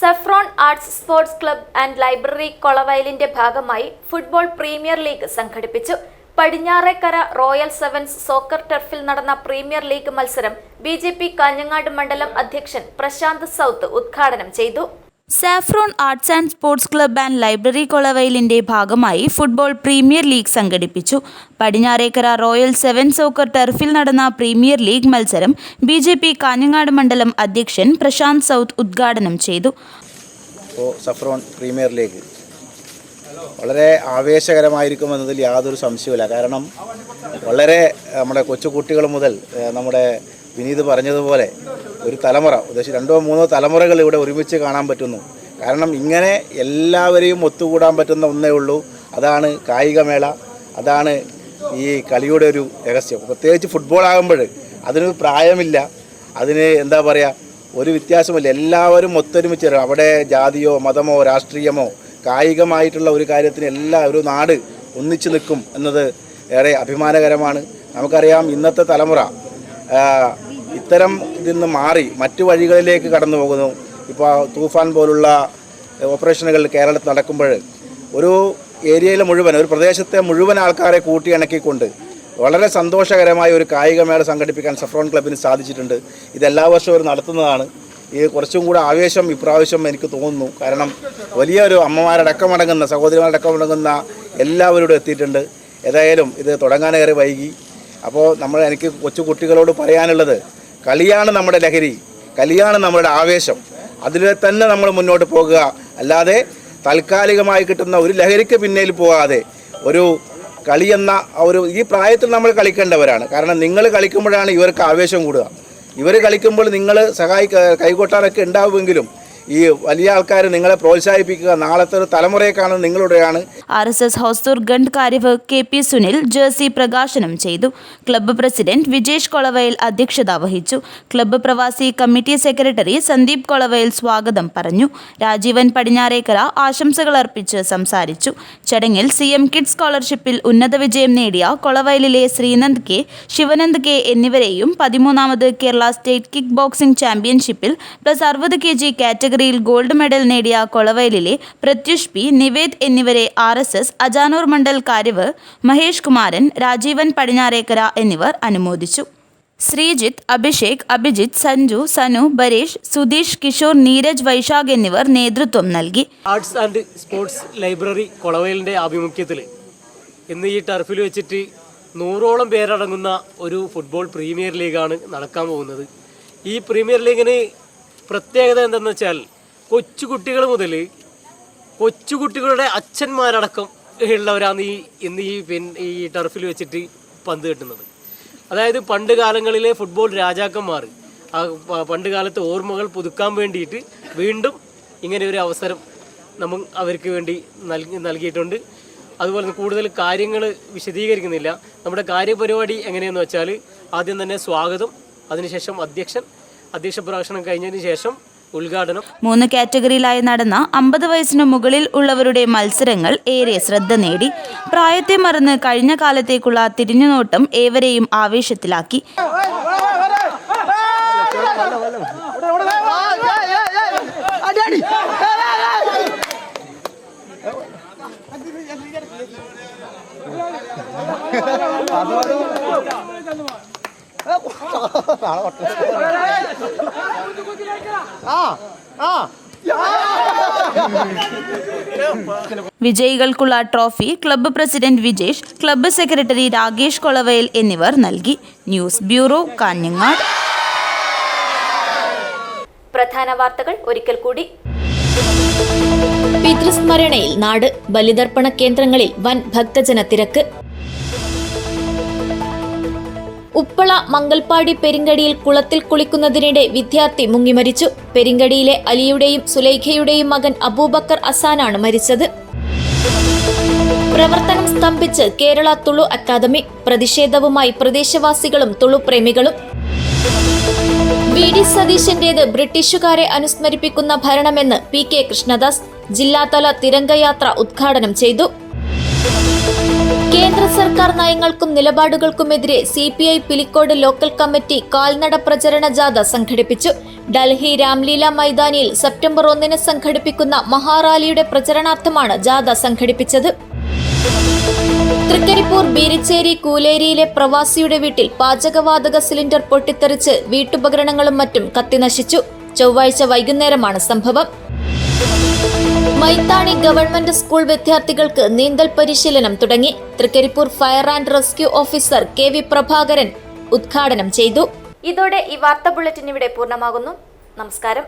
Saffron arts sports club and library കൊളവയലിന്റെ ഭാഗമായി ഫുട്ബോൾ പ്രീമിയർ ലീഗ് സംഘടിപ്പിച്ചു. പടിഞ്ഞാറേക്കര റോയൽ സെവൻസ് സോക്കർ ടർഫിൽ നടന്ന പ്രീമിയർ ലീഗ് മത്സരം BJP കാഞ്ഞങ്ങാട് മണ്ഡലം അധ്യക്ഷൻ പ്രശാന്ത് സൗത്ത് ഉദ്ഘാടനം ചെയ്തു. Saffron arts and sports club and library കൊളവയലിന്റെ ഭാഗമായി ഫുട്ബോൾ പ്രീമിയർ ലീഗ് സംഘടിപ്പിച്ചു. പടിഞ്ഞാറേക്കര റോയൽ സെവൻ സോക്കർ ടർഫിൽ നടന്ന പ്രീമിയർ ലീഗ് മത്സരം BJP കാഞ്ഞങ്ങാട് മണ്ഡലം അധ്യക്ഷൻ പ്രശാന്ത് സൗത്ത് ഉദ്ഘാടനം ചെയ്തു. സഫ്രോൺ പ്രീമിയർ ലീഗ് വളരെ ആവേശകരമായിരിക്കുമെന്നതിൽ യാതൊരു സംശയവുമില്ല. കാരണം വളരെ നമ്മുടെ കൊച്ചുകുട്ടികൾ മുതൽ നമ്മുടെ വിനീത് പറഞ്ഞതുപോലെ ഒരു തലമുറ, ഉദ്ദേശിച്ച് 2-3 തലമുറകൾ ഇവിടെ ഒരുമിച്ച് കാണാൻ പറ്റുന്നു. കാരണം ഇങ്ങനെ എല്ലാവരെയും ഒത്തുകൂടാൻ പറ്റുന്ന ഒന്നേ ഉള്ളൂ, അതാണ് കായികമേള, അതാണ് ഈ കളിയുടെ ഒരു രഹസ്യം. പ്രത്യേകിച്ച് ഫുട്ബോൾ ആകുമ്പോൾ അതിന് പ്രായമില്ല, അതിന് എന്താ പറയുക, ഒരു വ്യത്യാസമില്ല. എല്ലാവരും ഒത്തൊരുമിച്ച് അവിടെ ജാതിയോ മതമോ രാഷ്ട്രീയമോ കായികമായിട്ടുള്ള ഒരു കാര്യത്തിന് ഒരു നാട് ഒന്നിച്ചു നിൽക്കും എന്നത് ഏറെ അഭിമാനകരമാണ്. നമുക്കറിയാം ഇന്നത്തെ തലമുറ ഇത്തരം ഇതിൽ നിന്ന് മാറി മറ്റു വഴികളിലേക്ക് കടന്നു പോകുന്നു. ഇപ്പോൾ തൂഫാൻ പോലുള്ള ഓപ്പറേഷനുകൾ കേരളത്തിൽ നടക്കുമ്പോൾ ഒരു ഏരിയയിലെ മുഴുവൻ, ഒരു പ്രദേശത്തെ മുഴുവൻ ആൾക്കാരെ കൂട്ടിയിണക്കിക്കൊണ്ട് വളരെ സന്തോഷകരമായ ഒരു കായികമേള സംഘടിപ്പിക്കാൻ സഫ്രോൺ ക്ലബിന് സാധിച്ചിട്ടുണ്ട്. ഇത് എല്ലാ വർഷവും അവർ നടത്തുന്നതാണ്. ഈ കുറച്ചും കൂടെ ആവേശം ഇപ്രാവശ്യം എനിക്ക് തോന്നുന്നു. കാരണം വലിയൊരു അമ്മമാരടക്കമടങ്ങുന്ന, സഹോദരിമാരടക്കമടങ്ങുന്ന എല്ലാവരോടും എത്തിയിട്ടുണ്ട്. ഏതായാലും ഇത് തുടങ്ങാനേറെ വൈകി. അപ്പോൾ എനിക്ക് കൊച്ചു കുട്ടികളോട് പറയാനുള്ളത്, കളിയാണ് നമ്മുടെ ലഹരി, കളിയാണ് നമ്മുടെ ആവേശം. അതിൽ തന്നെ നമ്മൾ മുന്നോട്ട് പോകുക, അല്ലാതെ താൽക്കാലികമായി കിട്ടുന്ന ഒരു ലഹരിക്ക് പിന്നിൽ പോകാതെ ഒരു കളിയെന്ന ഈ പ്രായത്തിൽ നമ്മൾ കളിക്കേണ്ടവരാണ്. കാരണം നിങ്ങൾ കളിക്കുമ്പോഴാണ് ഇവർക്ക് ആവേശം കൂടുക. ഇവർ കളിക്കുമ്പോൾ നിങ്ങൾ കൈകൊട്ടാനൊക്കെ ഉണ്ടാവുമെങ്കിലും ഈ വലിയ ആൾക്കാർ നിങ്ങളെ പ്രോത്സാഹിപ്പിക്കുക, നാളത്തെ ഒരു തലമുറയെ കാണുന്നത് നിങ്ങളുടെയാണ്. RSS ഹോസ്തൂർ ഗണ്ട് കാര്യവ് KP സുനിൽ ജേഴ്സി പ്രകാശനം ചെയ്തു. ക്ലബ്ബ് പ്രസിഡന്റ് വിജേഷ് കൊളവയിൽ അധ്യക്ഷത വഹിച്ചു. ക്ലബ്ബ് പ്രവാസി കമ്മിറ്റി സെക്രട്ടറി സന്ദീപ് കൊളവയിൽ സ്വാഗതം പറഞ്ഞു. രാജീവൻ പടിഞ്ഞാറേക്കര ആശംസകൾ അർപ്പിച്ച് സംസാരിച്ചു. ചടങ്ങിൽ CM കിഡ്സ് സ്കോളർഷിപ്പിൽ ഉന്നത വിജയം നേടിയ കൊളവയിലിലെ ശ്രീനന്ദ് K, ശിവനന്ദ് K എന്നിവരെയും 13ാമത് കേരള സ്റ്റേറ്റ് കിക്ക് ബോക്സിംഗ് ചാമ്പ്യൻഷിപ്പിൽ +60 kg കാറ്റഗറിയിൽ ഗോൾഡ് മെഡൽ നേടിയ കൊളവയിലിലെ പ്രത്യുഷ് P, നിവേദ് എന്നിവരെ RSS അജാനൂർ മണ്ഡൽ കാര്യവ്, മഹേഷ് കുമാരൻ, രാജീവൻ പടിഞ്ഞാറേക്കര എന്നിവർ അനുമോദിച്ചു. ശ്രീജിത്ത്, അഭിഷേക്, അഭിജിത്ത്, സഞ്ജു, സനു, ബരേഷ്, സുധീഷ്, കിഷോർ, നീരജ്, വൈശാഖ് എന്നിവർ നേതൃത്വം നൽകി. ആർട്സ് ആൻഡ് സ്പോർട്സ് ലൈബ്രറി കൊളവയിലിൻ്റെ ആഭിമുഖ്യത്തിൽ ഇന്ന് ഈ ടർഫിൽ വെച്ചിട്ട് 100ഓളം പേരടങ്ങുന്ന ഒരു ഫുട്ബോൾ പ്രീമിയർ ലീഗാണ് നടക്കാൻ പോകുന്നത്. ഈ പ്രീമിയർ ലീഗിന് പ്രത്യേകത എന്തെന്ന് വെച്ചാൽ കൊച്ചുകുട്ടികൾ മുതൽ കൊച്ചുകുട്ടികളുടെ അച്ഛന്മാരടക്കം ഉള്ളവരാണ് ഇന്ന് ഈ ടർഫിൽ വെച്ചിട്ട് പന്ത് കെട്ടുന്നത്. അതായത് പണ്ട് കാലങ്ങളിലെ ഫുട്ബോൾ രാജാക്കന്മാർ പണ്ട് കാലത്തെ ഓർമ്മകൾ പുതുക്കാൻ വേണ്ടിയിട്ട് വീണ്ടും ഇങ്ങനെ ഒരു അവസരം അവർക്ക് വേണ്ടി നൽകിയിട്ടുണ്ട്. അതുപോലെ കൂടുതൽ കാര്യങ്ങൾ വിശദീകരിക്കുന്നില്ല. നമ്മുടെ കാര്യപരിപാടി എങ്ങനെയെന്ന് വെച്ചാൽ ആദ്യം തന്നെ സ്വാഗതം, അതിനുശേഷം അധ്യക്ഷ പ്രഭാഷണം കഴിഞ്ഞതിന് ശേഷം ഉദ്ഘാടനം. 3 കാറ്റഗറിയിലായി നടന്ന 50 വയസ്സിന് മുകളിൽ ഉള്ളവരുടെ മത്സരങ്ങൾ ഏറെ ശ്രദ്ധ നേടി. പ്രായത്തെ മറന്ന് കഴിഞ്ഞ കാലത്തേക്കുള്ള തിരിഞ്ഞുനോട്ടം ഏവരെയും ആവേശത്തിലാക്കി. വിജയികൾക്കുള്ള trophy club president Vijesh, club secretary Rakesh Kolavayil എന്നിവർ നൽകി. News bureau, Kanhangad. പ്രധാന വാർത്തകൾ ഒരിക്കൽ കൂടി. പിതൃസ്മരണയിൽ നാട്, ബലിതർപ്പണ കേന്ദ്രങ്ങളിൽ വൻ ഭക്തജന തിരക്ക്. ഉപ്പള മംഗൽപ്പാടി പെരിങ്കടിയിൽ കുളത്തിൽ കുളിക്കുന്നതിനിടെ വിദ്യാർത്ഥി മുങ്ങിമരിച്ചു. പെരിങ്കടിയിലെ അലിയുടെയും സുലൈഖയുടെയും മകൻ അബൂബക്കർ അസാനാണ് മരിച്ചത്. പ്രവർത്തനം സ്തംഭിച്ച് കേരള തുളു അക്കാദമി. പ്രതിഷേധവുമായി പ്രദേശവാസികളും തുളു പ്രേമികളും. VD സതീശന്റേത് ബ്രിട്ടീഷുകാരെ അനുസ്മരിപ്പിക്കുന്ന ഭരണമെന്ന് PK കൃഷ്ണദാസ്. ജില്ലാതല തിരംഗയാത്ര ഉദ്ഘാടനം ചെയ്തു. കേന്ദ്ര സർക്കാർ നയങ്ങൾക്കും നിലപാടുകൾക്കുമെതിരെ CPI പിലിക്കോട് ലോക്കൽ കമ്മിറ്റി കാൽനട പ്രചരണ ജാഥ സംഘടിപ്പിച്ചു. ഡൽഹി രാംലീല മൈതാനിയിൽ സെപ്റ്റംബർ 1 സംഘടിപ്പിക്കുന്ന മഹാറാലിയുടെ പ്രചരണാർത്ഥമാണ് ജാഥ സംഘടിപ്പിച്ചത്. തൃക്കരിപ്പൂർ ബീരിച്ചേരി കൂലേരിയിലെ പ്രവാസിയുടെ വീട്ടിൽ പാചകവാതക സിലിണ്ടർ പൊട്ടിത്തെറിച്ച് വീട്ടുപകരണങ്ങളും മറ്റും കത്തിനശിച്ചു. ചൊവ്വാഴ്ച വൈകുന്നേരമാണ് സംഭവം. മൈത്താണി ഗവൺമെന്റ് സ്കൂൾ വിദ്യാർത്ഥികൾക്ക് നീന്തൽ പരിശീലനം തുടങ്ങി. Trikaripur fire and rescue officer KV Prabhakaran ഉദ്ഘാടനം ചെയ്തു. ഇതോടെ ഈ വാർത്താ ബുള്ളറ്റിൻ ഇവിടെ പൂർണ്ണമാകുന്നു. നമസ്കാരം.